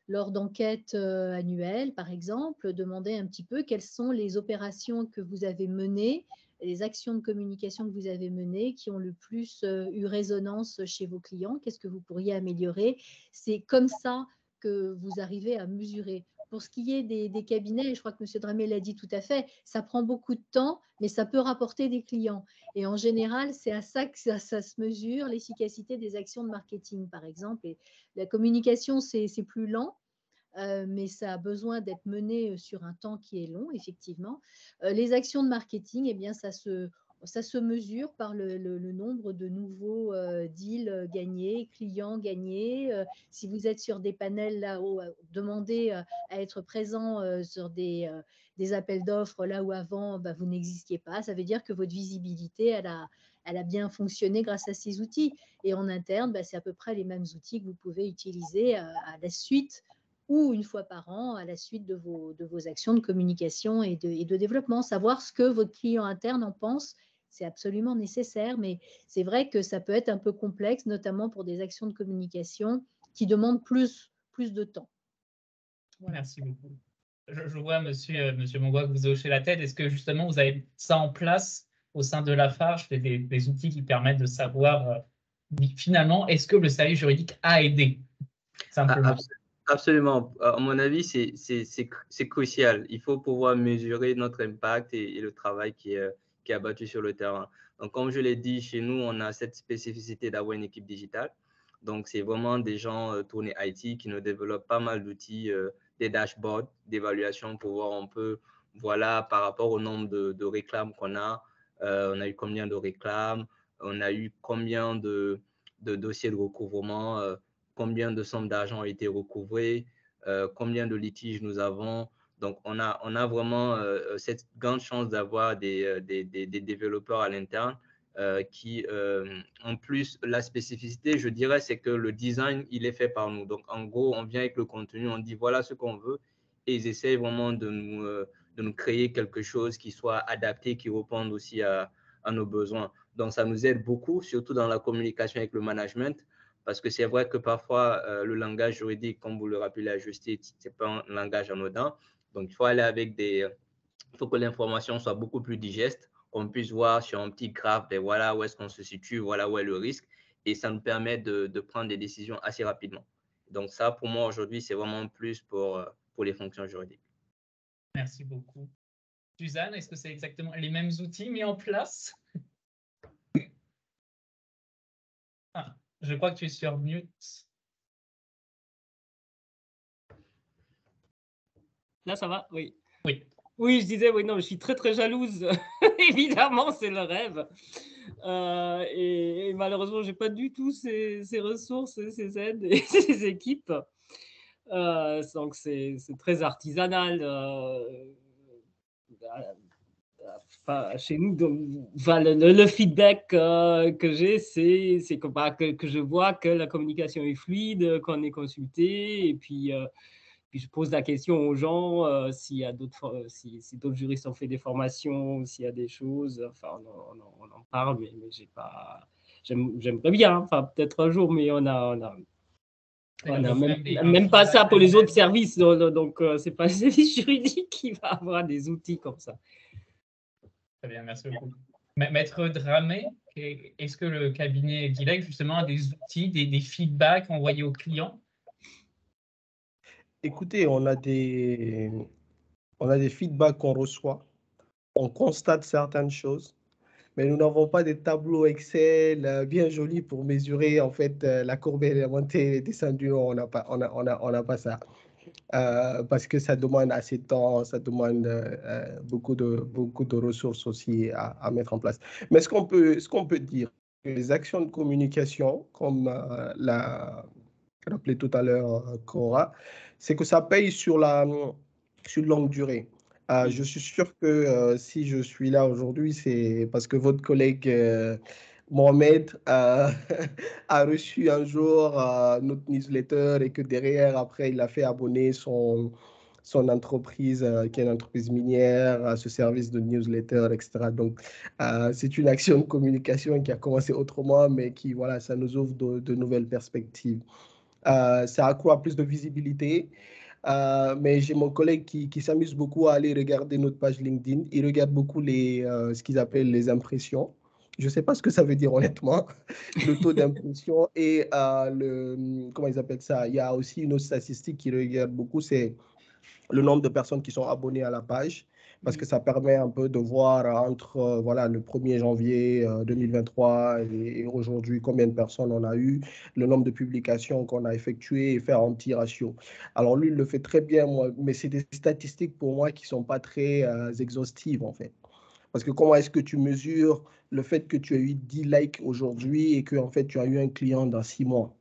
lors d'enquêtes annuelles, par exemple, demander un petit peu quelles sont les opérations que vous avez menées, les actions de communication que vous avez menées qui ont le plus eu résonance chez vos clients. Qu'est-ce que vous pourriez améliorer? C'est comme ça que vous arrivez à mesurer. Pour ce qui est des cabinets, je crois que M. Dramé l'a dit tout à fait, ça prend beaucoup de temps, mais ça peut rapporter des clients. Et en général, c'est à ça que ça se mesure, l'efficacité des actions de marketing, par exemple. Et la communication, c'est plus lent. Mais ça a besoin d'être mené sur un temps qui est long, effectivement. Les actions de marketing, eh bien, ça se mesure par le nombre de nouveaux deals gagnés, clients gagnés. Si vous êtes sur des panels là-haut, demandez à être présent sur des appels d'offres là où avant vous n'existiez pas. Ça veut dire que votre visibilité, elle a bien fonctionné grâce à ces outils. Et en interne, c'est à peu près les mêmes outils que vous pouvez utiliser à la suite ou une fois par an à la suite de vos actions de communication et de développement. Savoir ce que votre client interne en pense, c'est absolument nécessaire, mais c'est vrai que ça peut être un peu complexe, notamment pour des actions de communication qui demandent plus de temps. Voilà. Merci beaucoup. Je vois, monsieur Mongois, que vous hochez la tête. Est-ce que justement, vous avez ça en place au sein de Lafarge, des outils qui permettent de savoir finalement, est-ce que le service juridique a aidé simplement? Absolument. À mon avis, c'est crucial. Il faut pouvoir mesurer notre impact et le travail qui est abattu sur le terrain. Donc, comme je l'ai dit, chez nous, on a cette spécificité d'avoir une équipe digitale. Donc, c'est vraiment des gens tournés IT qui nous développent pas mal d'outils, des dashboards d'évaluation pour voir un peu, voilà, par rapport au nombre de réclames qu'on a. On a eu combien de réclames, on a eu combien de dossiers de recouvrement, combien de sommes d'argent ont été recouvrées, combien de litiges nous avons. Donc, on a vraiment cette grande chance d'avoir des développeurs à l'interne qui, en plus, la spécificité, je dirais, c'est que le design, il est fait par nous. Donc, en gros, on vient avec le contenu, on dit voilà ce qu'on veut et ils essayent vraiment de nous créer quelque chose qui soit adapté, qui réponde aussi à nos besoins. Donc, ça nous aide beaucoup, surtout dans la communication avec le management, parce que c'est vrai que parfois, le langage juridique, comme vous le rappelez à justice, ce n'est pas un langage anodin. Donc, il faut aller avec il faut que l'information soit beaucoup plus digeste, qu'on puisse voir sur un petit graphe, ben voilà où est-ce qu'on se situe, voilà où est le risque, et ça nous permet de prendre des décisions assez rapidement. Donc, ça, pour moi, aujourd'hui, c'est vraiment un plus pour les fonctions juridiques. Merci beaucoup. Suzanne, est-ce que c'est exactement les mêmes outils mis en place? Ah, je crois que tu es sur mute. Là, ça va? Oui. Oui. Oui, je disais, oui, non, je suis très, très jalouse. Évidemment, c'est le rêve. Et malheureusement, je n'ai pas du tout ces ressources, ces aides et ces équipes. Donc, c'est très artisanal. Chez nous, donc, le feedback que j'ai, c'est que je vois que la communication est fluide, qu'on est consulté, et puis je pose la question aux gens s'il y a si d'autres juristes ont fait des formations, s'il y a des choses. Enfin, on en parle, mais j'ai pas. J'aimerais bien, enfin peut-être un jour, mais on a même pas ça pour les autres services. Donc, c'est pas le service juridique qui va avoir des outils comme ça. Très bien, merci beaucoup. Maître Dramé, est-ce que le cabinet Guilec, justement, a des outils, des feedbacks envoyés aux clients? Écoutez, on a des feedbacks qu'on reçoit, on constate certaines choses, mais nous n'avons pas des tableaux Excel bien jolis pour mesurer en fait la courbe élémentaire et descendue. On n'a pas ça. Parce que ça demande assez de temps, ça demande beaucoup de ressources aussi à mettre en place. Mais ce qu'on peut dire, les actions de communication, comme l'a rappelé tout à l'heure Cora, c'est que ça paye sur longue durée. Je suis sûr que si je suis là aujourd'hui, c'est parce que votre collègue Mohamed a reçu un jour notre newsletter et que derrière, après, il a fait abonner son entreprise, qui est une entreprise minière, à ce service de newsletter, etc. Donc, c'est une action de communication qui a commencé autrement, mais qui, voilà, ça nous ouvre de nouvelles perspectives. Ça accroît plus de visibilité. Mais j'ai mon collègue qui s'amuse beaucoup à aller regarder notre page LinkedIn. Il regarde beaucoup ce qu'ils appellent les impressions. Je ne sais pas ce que ça veut dire honnêtement, le taux d'impression et comment ils appellent ça? Il y a aussi une autre statistique qui regarde beaucoup, c'est le nombre de personnes qui sont abonnées à la page, parce que ça permet un peu de voir entre voilà, le 1er janvier 2023 et aujourd'hui combien de personnes on a eu, le nombre de publications qu'on a effectuées et faire un petit ratio. Alors lui, il le fait très bien, moi, mais c'est des statistiques pour moi qui ne sont pas très exhaustives en fait. Parce que comment est-ce que tu mesures le fait que tu as eu 10 likes aujourd'hui et que en fait, tu as eu un client dans 6 mois?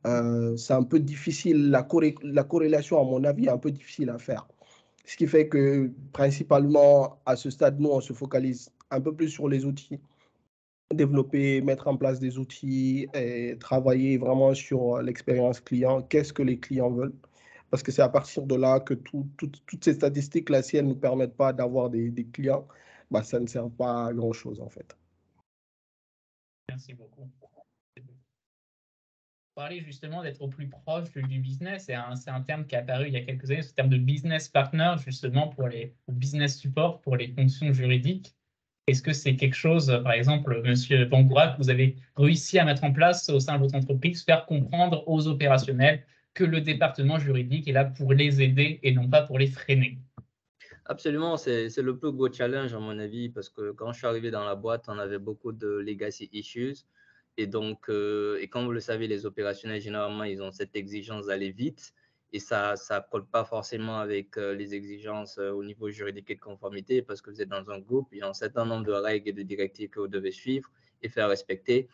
C'est un peu difficile, la corrélation, à mon avis, est un peu difficile à faire. Ce qui fait que, principalement, à ce stade, nous, on se focalise un peu plus sur les outils, développer, mettre en place des outils et travailler vraiment sur l'expérience client. Qu'est-ce que les clients veulent? Parce que c'est à partir de là que toutes ces statistiques-là, si elles ne nous permettent pas d'avoir des clients, bah, ça ne sert pas à grand-chose, en fait. Merci beaucoup. Parler justement d'être au plus proche du business, c'est un terme qui est apparu il y a quelques années, ce terme de business partner, justement pour les business support, pour les fonctions juridiques. Est-ce que c'est quelque chose, par exemple, Monsieur Bangoura, que vous avez réussi à mettre en place au sein de votre entreprise, faire comprendre aux opérationnels que le département juridique est là pour les aider et non pas pour les freiner? Absolument, c'est le plus gros challenge à mon avis, parce que quand je suis arrivé dans la boîte, on avait beaucoup de legacy issues. Et donc, et comme vous le savez, les opérationnels, généralement, ils ont cette exigence d'aller vite et ça ne colle pas forcément avec les exigences au niveau juridique et de conformité parce que vous êtes dans un groupe, il y a un certain nombre de règles et de directives que vous devez suivre et faire respecter.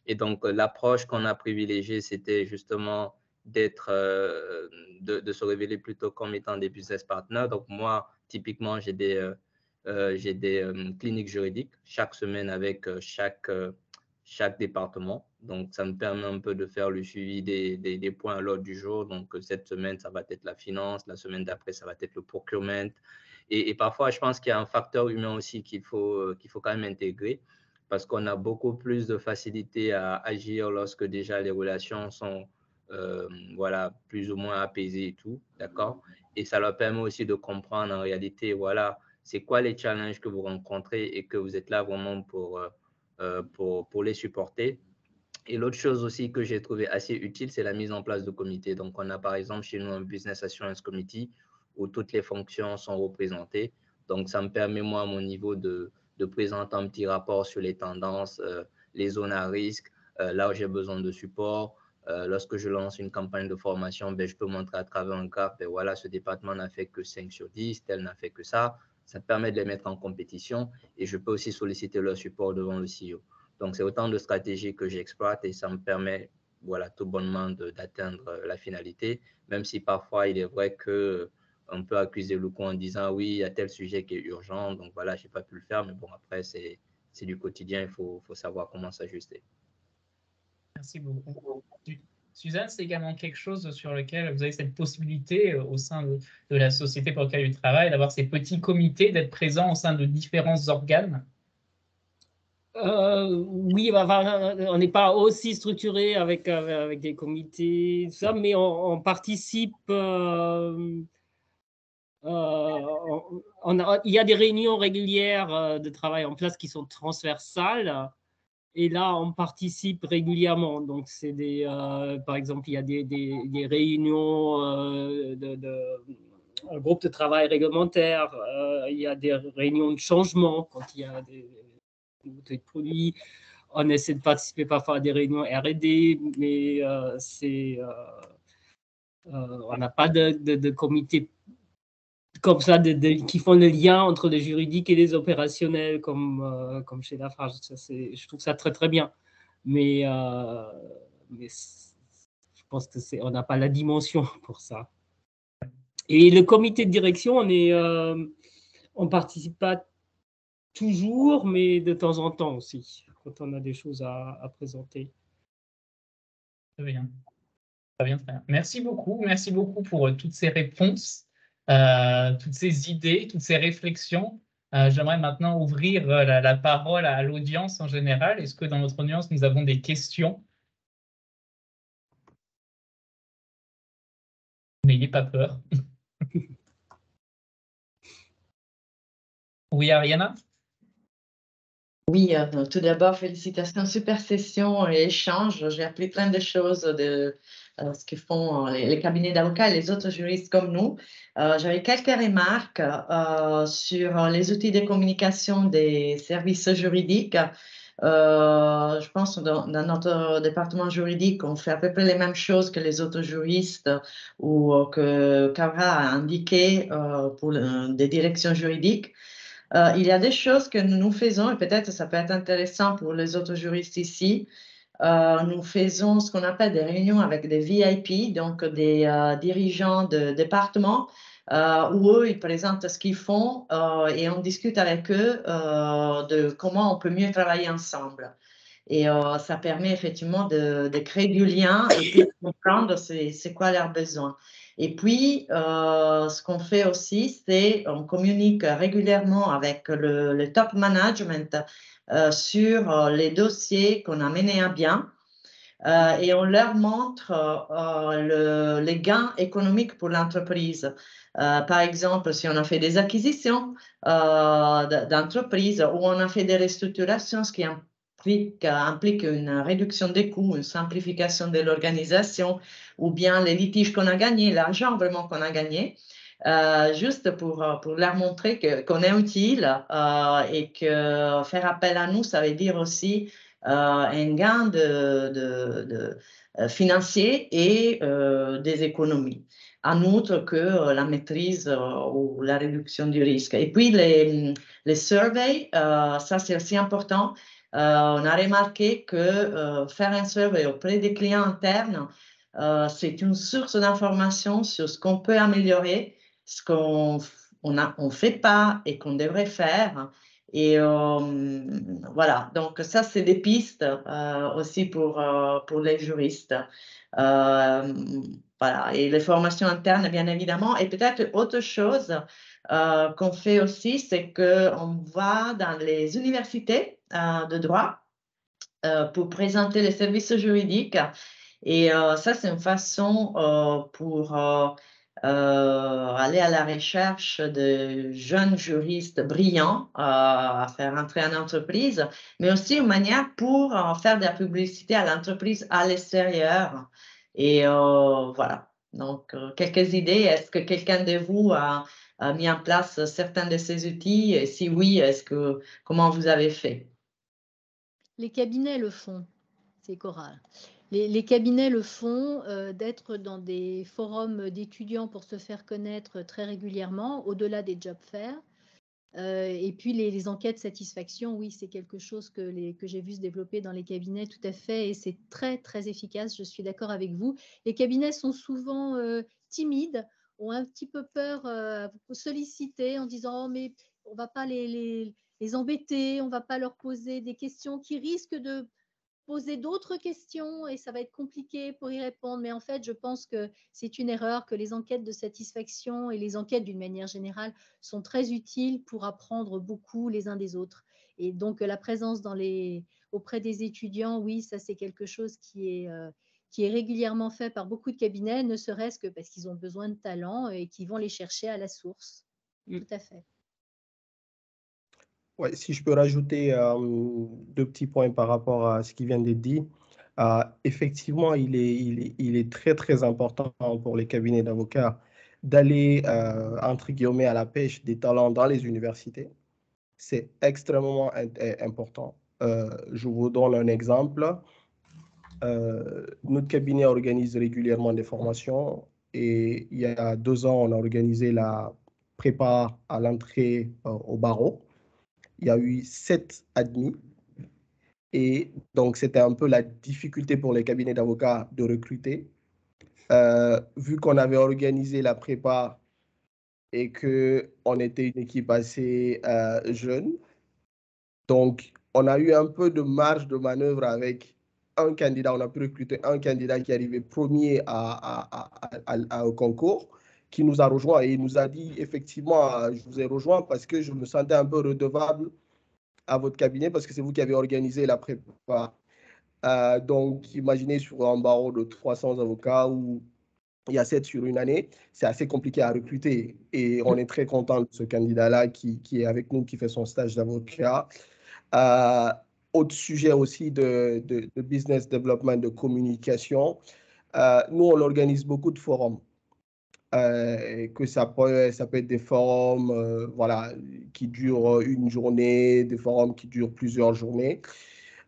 Et donc, l'approche qu'on a privilégiée, c'était justement de se révéler plutôt comme étant des business partners. Donc moi, typiquement, j'ai des cliniques juridiques chaque semaine avec chaque département. Donc, ça me permet un peu de faire le suivi des points à l'ordre du jour. Donc, cette semaine, ça va être la finance. La semaine d'après, ça va être le procurement. Et parfois, je pense qu'il y a un facteur humain aussi qu'il faut quand même intégrer parce qu'on a beaucoup plus de facilité à agir lorsque déjà les relations sont voilà, plus ou moins apaisées et tout, d'accord? Et ça leur permet aussi de comprendre en réalité, voilà, c'est quoi les challenges que vous rencontrez et que vous êtes là vraiment pour les supporter. Et l'autre chose aussi que j'ai trouvé assez utile, c'est la mise en place de comités. Donc, on a par exemple chez nous un Business Assurance Committee où toutes les fonctions sont représentées. Donc, ça me permet, moi, à mon niveau, de présenter un petit rapport sur les tendances, les zones à risque, là où j'ai besoin de support. Lorsque je lance une campagne de formation, ben, je peux montrer à travers un graphe, ben, voilà, ce département n'a fait que 5 sur 10, tel n'a fait que ça. Ça permet de les mettre en compétition et je peux aussi solliciter leur support devant le CEO. Donc, c'est autant de stratégies que j'exploite et ça me permet, voilà, tout bonnement d'atteindre la finalité, même si parfois, il est vrai qu'on peut accuser le coup en disant, oui, il y a tel sujet qui est urgent, donc voilà, je n'ai pas pu le faire, mais bon, après, c'est du quotidien, il faut savoir comment s'ajuster. Merci beaucoup. Suzanne, c'est également quelque chose sur lequel vous avez cette possibilité au sein de la société pour laquelle tu travailles, d'avoir ces petits comités, d'être présent au sein de différents organes. Oui, on n'est pas aussi structuré avec des comités, tout ça, mais on participe. Il y a des réunions régulières de travail en place qui sont transversales. Et là, on participe régulièrement. Donc, c'est par exemple, il y a des réunions un groupe de travail réglementaire. Il y a des réunions de changement quand il y a des nouveautés de produits. On essaie de participer parfois à des réunions R&D, mais on n'a pas de comité comme ça qui font le lien entre les juridiques et les opérationnels comme chez Lafarge. Je trouve ça très, très bien. Mais je pense qu'on n'a pas la dimension pour ça. Et le comité de direction, on participe pas toujours, mais de temps en temps aussi, quand on a des choses à présenter. Très bien. Très bien, très bien. Merci beaucoup pour toutes ces réponses, toutes ces idées, toutes ces réflexions. J'aimerais maintenant ouvrir la parole à l'audience en général. Est-ce que dans notre audience, nous avons des questions? N'ayez pas peur. Oui, Ariana? Oui, tout d'abord, félicitations, super session et échange. J'ai appris plein de choses de ce que font les cabinets d'avocats et les autres juristes comme nous. J'avais quelques remarques sur les outils de communication des services juridiques. Je pense dans notre département juridique, on fait à peu près les mêmes choses que les autres juristes ou que Kavra a indiqué pour des directions juridiques. Il y a des choses que nous faisons, et peut-être ça peut être intéressant pour les autres juristes ici. Nous faisons ce qu'on appelle des réunions avec des VIP, donc des dirigeants de départements, où eux, ils présentent ce qu'ils font et on discute avec eux de comment on peut mieux travailler ensemble. Et ça permet effectivement de créer du lien et puis de comprendre c'est quoi leurs besoins. Et puis, ce qu'on fait aussi, c'est on communique régulièrement avec le top management sur les dossiers qu'on a menés à bien et on leur montre les gains économiques pour l'entreprise. Par exemple, si on a fait des acquisitions d'entreprises ou on a fait des restructurations, ce qui implique une réduction des coûts, une simplification de l'organisation, ou bien les litiges qu'on a gagnés, l'argent vraiment qu'on a gagné, juste pour leur montrer qu'on est utile et que faire appel à nous, ça veut dire aussi un gain financier et des économies. En outre que la maîtrise ou la réduction du risque. Et puis les surveys, ça c'est aussi important. On a remarqué que faire un survey auprès des clients internes, c'est une source d'information sur ce qu'on peut améliorer, ce qu'on on fait pas et qu'on devrait faire. Et voilà, donc ça, c'est des pistes aussi pour les juristes. Voilà, et les formations internes, bien évidemment. Et peut-être autre chose qu'on fait aussi, c'est qu'on va dans les universités de droit pour présenter les services juridiques. Et ça, c'est une façon pour aller à la recherche de jeunes juristes brillants à faire entrer en entreprise, mais aussi une manière pour faire de la publicité à l'entreprise à l'extérieur. Et voilà, donc quelques idées. Est-ce que quelqu'un de vous a mis en place certains de ces outils? Et si oui, comment vous avez fait? Les cabinets le font, c'est Coral. Les cabinets le font, d'être dans des forums d'étudiants pour se faire connaître très régulièrement, au-delà des job fairs. Et puis les enquêtes satisfaction, oui, c'est quelque chose que j'ai vu se développer dans les cabinets, tout à fait, et c'est très, très efficace, je suis d'accord avec vous. Les cabinets sont souvent timides, ont un petit peu peur à vous solliciter en disant oh, mais on ne va pas les embêter, on ne va pas leur poser des questions qui risquent de poser d'autres questions et ça va être compliqué pour y répondre. Mais en fait, je pense que c'est une erreur, que les enquêtes de satisfaction et les enquêtes d'une manière générale sont très utiles pour apprendre beaucoup les uns des autres. Et donc, la présence auprès des étudiants, oui, ça c'est quelque chose qui est régulièrement fait par beaucoup de cabinets, ne serait-ce que parce qu'ils ont besoin de talent et qu'ils vont les chercher à la source. Tout à fait. Ouais, si je peux rajouter deux petits points par rapport à ce qui vient d'être dit. Effectivement, il est très, très important pour les cabinets d'avocats d'aller, entre guillemets, à la pêche des talents dans les universités. C'est extrêmement important. Je vous donne un exemple. Notre cabinet organise régulièrement des formations et il y a 2 ans, on a organisé la prépa à l'entrée au barreau. Il y a eu 7 admis et donc c'était un peu la difficulté pour les cabinets d'avocats de recruter. Vu qu'on avait organisé la prépa et qu'on était une équipe assez jeune, donc on a eu un peu de marge de manœuvre avec un candidat. On a pu recruter un candidat qui arrivait premier au concours, qui nous a rejoint et il nous a dit effectivement, je vous ai rejoint parce que je me sentais un peu redevable à votre cabinet parce que c'est vous qui avez organisé la prépa. Donc, imaginez sur un barreau de 300 avocats où il y a 7 sur une année, c'est assez compliqué à recruter. Et on est très content de ce candidat-là qui est avec nous, qui fait son stage d'avocat. Autre sujet aussi de business development, de communication. Nous, on organise beaucoup de forums. Que ça peut être des forums voilà, qui durent une journée, des forums qui durent plusieurs journées.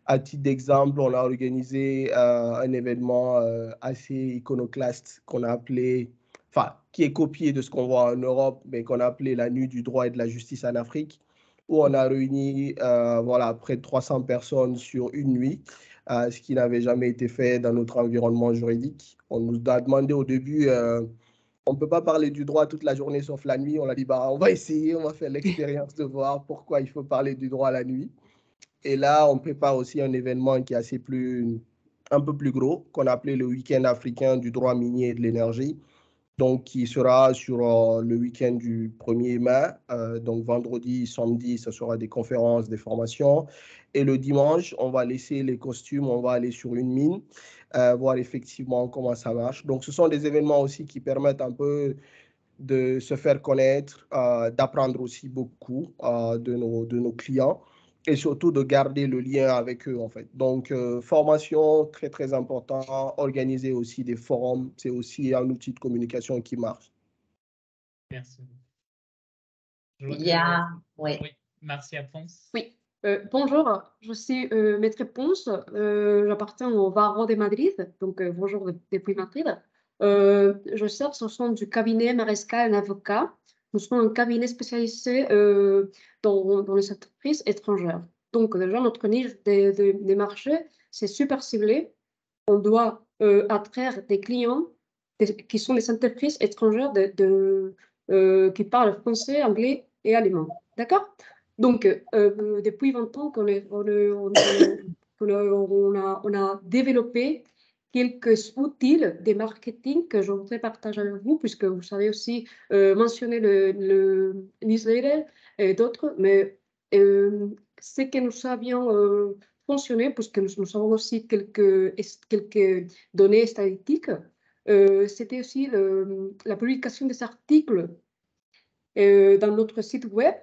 À titre d'exemple, on a organisé un événement assez iconoclaste qu'on a appelé, enfin, qui est copié de ce qu'on voit en Europe, mais qu'on a appelé la Nuit du droit et de la justice en Afrique, où on a réuni voilà, près de 300 personnes sur une nuit, ce qui n'avait jamais été fait dans notre environnement juridique. On nous a demandé au début on ne peut pas parler du droit toute la journée sauf la nuit. On a dit, bah, on va essayer, on va faire l'expérience de voir pourquoi il faut parler du droit la nuit. Et là, on prépare aussi un événement qui est un peu plus gros, qu'on a appelé le Week-end africain du droit minier et de l'énergie. Donc, qui sera sur le week-end du 1er mai. Donc, vendredi, samedi, ce sera des conférences, des formations. Et le dimanche, on va laisser les costumes, on va aller sur une mine, voir effectivement comment ça marche. Donc, ce sont des événements aussi qui permettent un peu de se faire connaître, d'apprendre aussi beaucoup de nos clients et surtout de garder le lien avec eux, en fait. Donc, formation, très, très important. Organiser aussi des forums, c'est aussi un outil de communication qui marche. Merci. Oui. Oui, Marcia Ponce. Oui. Bonjour, je suis Maître Ponce, j'appartiens au barreau de Madrid, donc bonjour depuis Madrid. Je cherche au sein du cabinet Marescal avocat. Nous sommes un cabinet spécialisé dans les entreprises étrangères. Donc déjà, notre niche des marchés, c'est super ciblé. On doit attraire des clients qui sont des entreprises étrangères qui parlent français, anglais et allemand. D'accord? Donc, depuis 20 ans qu'on a développé quelques outils de marketing que je voudrais partager avec vous, puisque vous savez aussi mentionner le newsletter et d'autres, mais ce que nous savions fonctionner, puisque nous avons aussi quelques données statistiques, c'était aussi la publication des articles dans notre site web.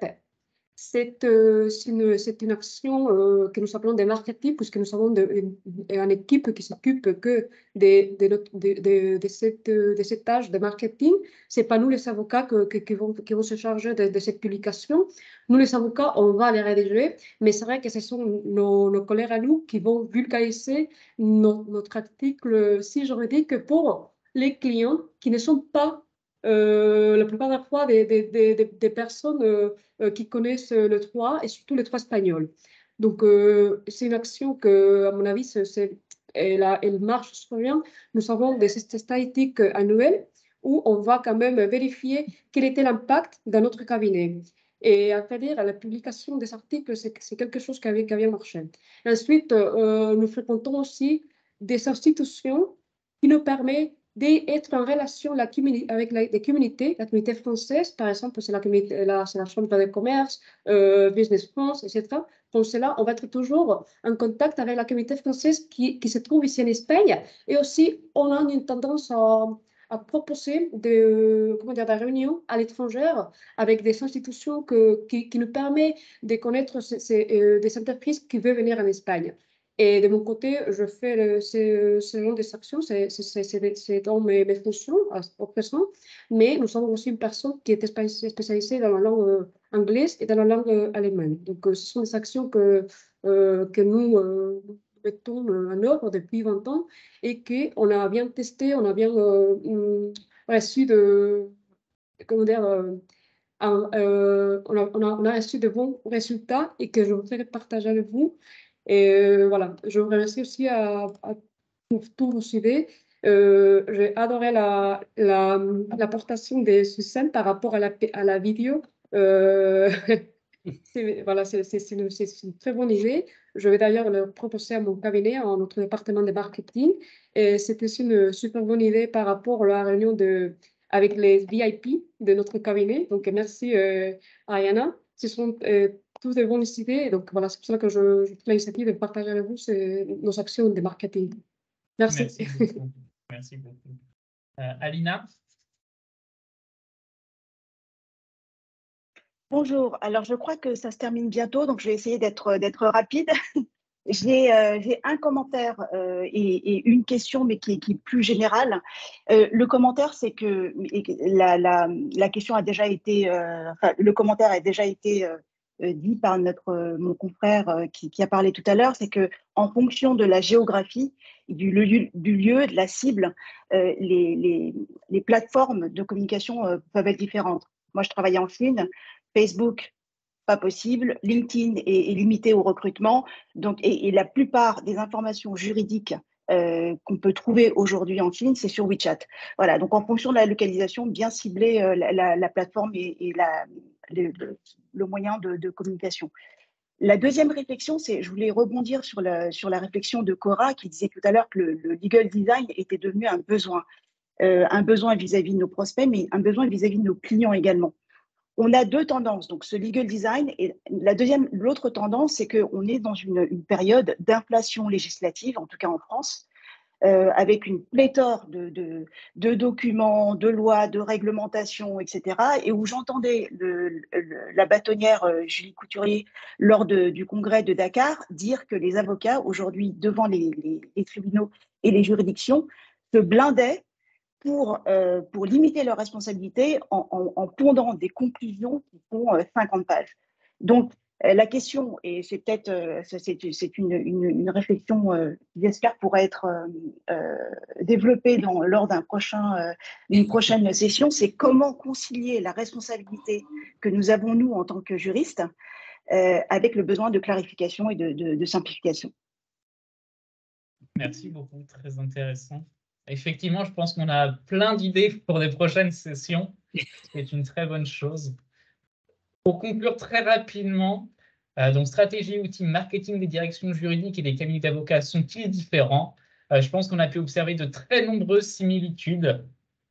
C'est une action que nous appelons des marketing, puisque nous avons une équipe qui s'occupe que de cette tâche de marketing. Ce n'est pas nous les avocats qui vont se charger de cette publication. Nous les avocats, on va les rédiger, mais c'est vrai que ce sont nos collègues à nous qui vont vulgariser notre article si juridique pour les clients qui ne sont pas la plupart des fois des personnes qui connaissent le droit et surtout le droit espagnol. Donc, c'est une action que, à mon avis, elle marche super bien. Nous avons des statistiques annuelles où on va quand même vérifier quel était l'impact dans notre cabinet. Et à vrai dire, la publication des articles, c'est quelque chose qui a bien marché. Ensuite, nous fréquentons aussi des institutions qui nous permettent d'être en relation avec les communautés, la communauté française, par exemple, c'est la Chambre de commerce, Business France, etc. Pour cela, on va être toujours en contact avec la communauté française qui se trouve ici en Espagne. Et aussi, on a une tendance à proposer des réunions à l'étranger avec des institutions qui nous permettent de connaître des entreprises qui veulent venir en Espagne. Et de mon côté, je fais ce genre des actions, c'est dans mes fonctions au présent, mais nous avons aussi une personne qui est spécialisée dans la langue anglaise et dans la langue allemande. Donc, ce sont des actions que nous mettons en œuvre depuis 20 ans et qu'on a bien testé, on a bien reçu comment dire, on a reçu de bons résultats et que je voudrais partager avec vous. Et voilà, je vous remercie aussi pour tous vos idées. J'ai adoré l'apportation de Suzanne par rapport à la vidéo. Voilà, c'est une très bonne idée. Je vais d'ailleurs le proposer à mon cabinet, à notre département de marketing. Et c'est aussi une super bonne idée par rapport à la réunion avec les VIP de notre cabinet. Donc, merci Ariana. Ce sont toutes des bonnes idées. Donc, voilà, c'est pour ça que je prends l'initiative de partager avec vous nos actions de marketing. Merci. Merci beaucoup. Merci beaucoup. Alina? Bonjour, alors je crois que ça se termine bientôt, donc je vais essayer d'être rapide. J'ai un commentaire et une question, mais qui est plus générale. Le commentaire, c'est que la question a déjà été, le commentaire a déjà été dit par mon confrère qui a parlé tout à l'heure, c'est que en fonction de la géographie, du lieu, de la cible, les plateformes de communication peuvent être différentes. Moi, je travaille en Chine. Facebook, pas possible. LinkedIn est limité au recrutement. Donc, et la plupart des informations juridiques qu'on peut trouver aujourd'hui en Chine, c'est sur WeChat. Voilà, donc en fonction de la localisation, bien cibler la plateforme et le moyen de communication. La deuxième réflexion, c'est, je voulais rebondir sur la réflexion de Cora qui disait tout à l'heure que le legal design était devenu un besoin vis-à-vis de nos prospects, mais un besoin vis-à-vis de nos clients également. On a deux tendances, donc ce legal design, et l'autre tendance, c'est qu'on est dans une période d'inflation législative, en tout cas en France, avec une pléthore de documents, de lois, de réglementations, etc. Et où j'entendais la bâtonnière Julie Couturier lors du congrès de Dakar dire que les avocats, aujourd'hui, devant les tribunaux et les juridictions, se blindaient pour limiter leurs responsabilités en pondant des conclusions qui font 50 pages. Donc, la question, et c'est peut-être c'est une réflexion qui, j'espère, pourra être développée lors d'une prochaine session, c'est comment concilier la responsabilité que nous avons, nous, en tant que juristes, avec le besoin de clarification et de simplification. Merci beaucoup, très intéressant. Effectivement, je pense qu'on a plein d'idées pour des prochaines sessions, ce qui est une très bonne chose. Pour conclure très rapidement, donc stratégie, outils, marketing des directions juridiques et des cabinets d'avocats sont-ils différents? Je pense qu'on a pu observer de très nombreuses similitudes,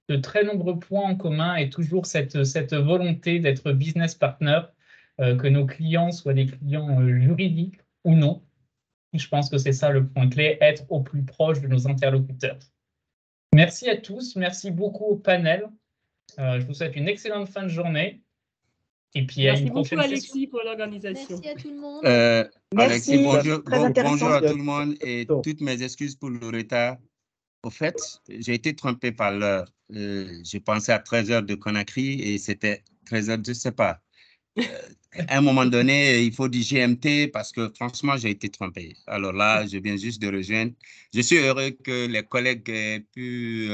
de très nombreux points en commun et toujours cette volonté d'être business partner, que nos clients soient des clients juridiques ou non. Je pense que c'est ça le point clé, être au plus proche de nos interlocuteurs. Merci à tous, merci beaucoup au panel. Je vous souhaite une excellente fin de journée. Et puis à Merci une beaucoup, prochaine Alexis, session. pour l'organisation. Merci à tout le monde. Alexis, bonjour, très intéressant. bonjour à tout le monde et toutes mes excuses pour le retard. Au fait, j'ai été trompé par l'heure. J'ai pensé à 13 heures de Conakry et c'était 13 heures, je ne sais pas. À un moment donné, il faut du GMT parce que franchement, j'ai été trompé. Alors là, je viens juste de rejoindre. Je suis heureux que les collègues aient pu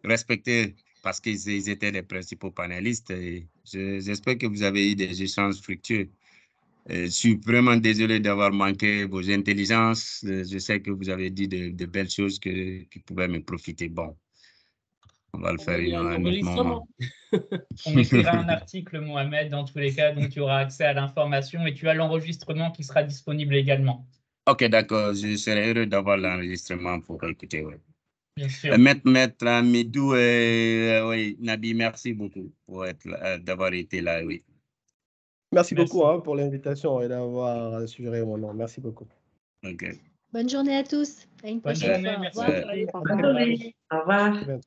respecter parce qu'ils étaient les principaux panélistes. J'espère que vous avez eu des échanges fructueux. Je suis vraiment désolé d'avoir manqué vos intelligences. Je sais que vous avez dit de belles choses qui pouvaient me profiter. Bon, on va le faire à un autre moment. On écrira un article, Mohamed, dans tous les cas, donc tu auras accès à l'information et tu as l'enregistrement qui sera disponible également. Ok, d'accord. Je serais heureux d'avoir l'enregistrement pour écouter. Ouais. Bien sûr. Maître Amidou, oui, Nabi, merci beaucoup d'avoir été là. Oui. Merci beaucoup pour l'invitation et d'avoir suivi mon nom. Merci beaucoup. Okay. Bonne journée à tous. À une prochaine fois. Bonne journée, merci. Au revoir. Bonne journée. Au revoir.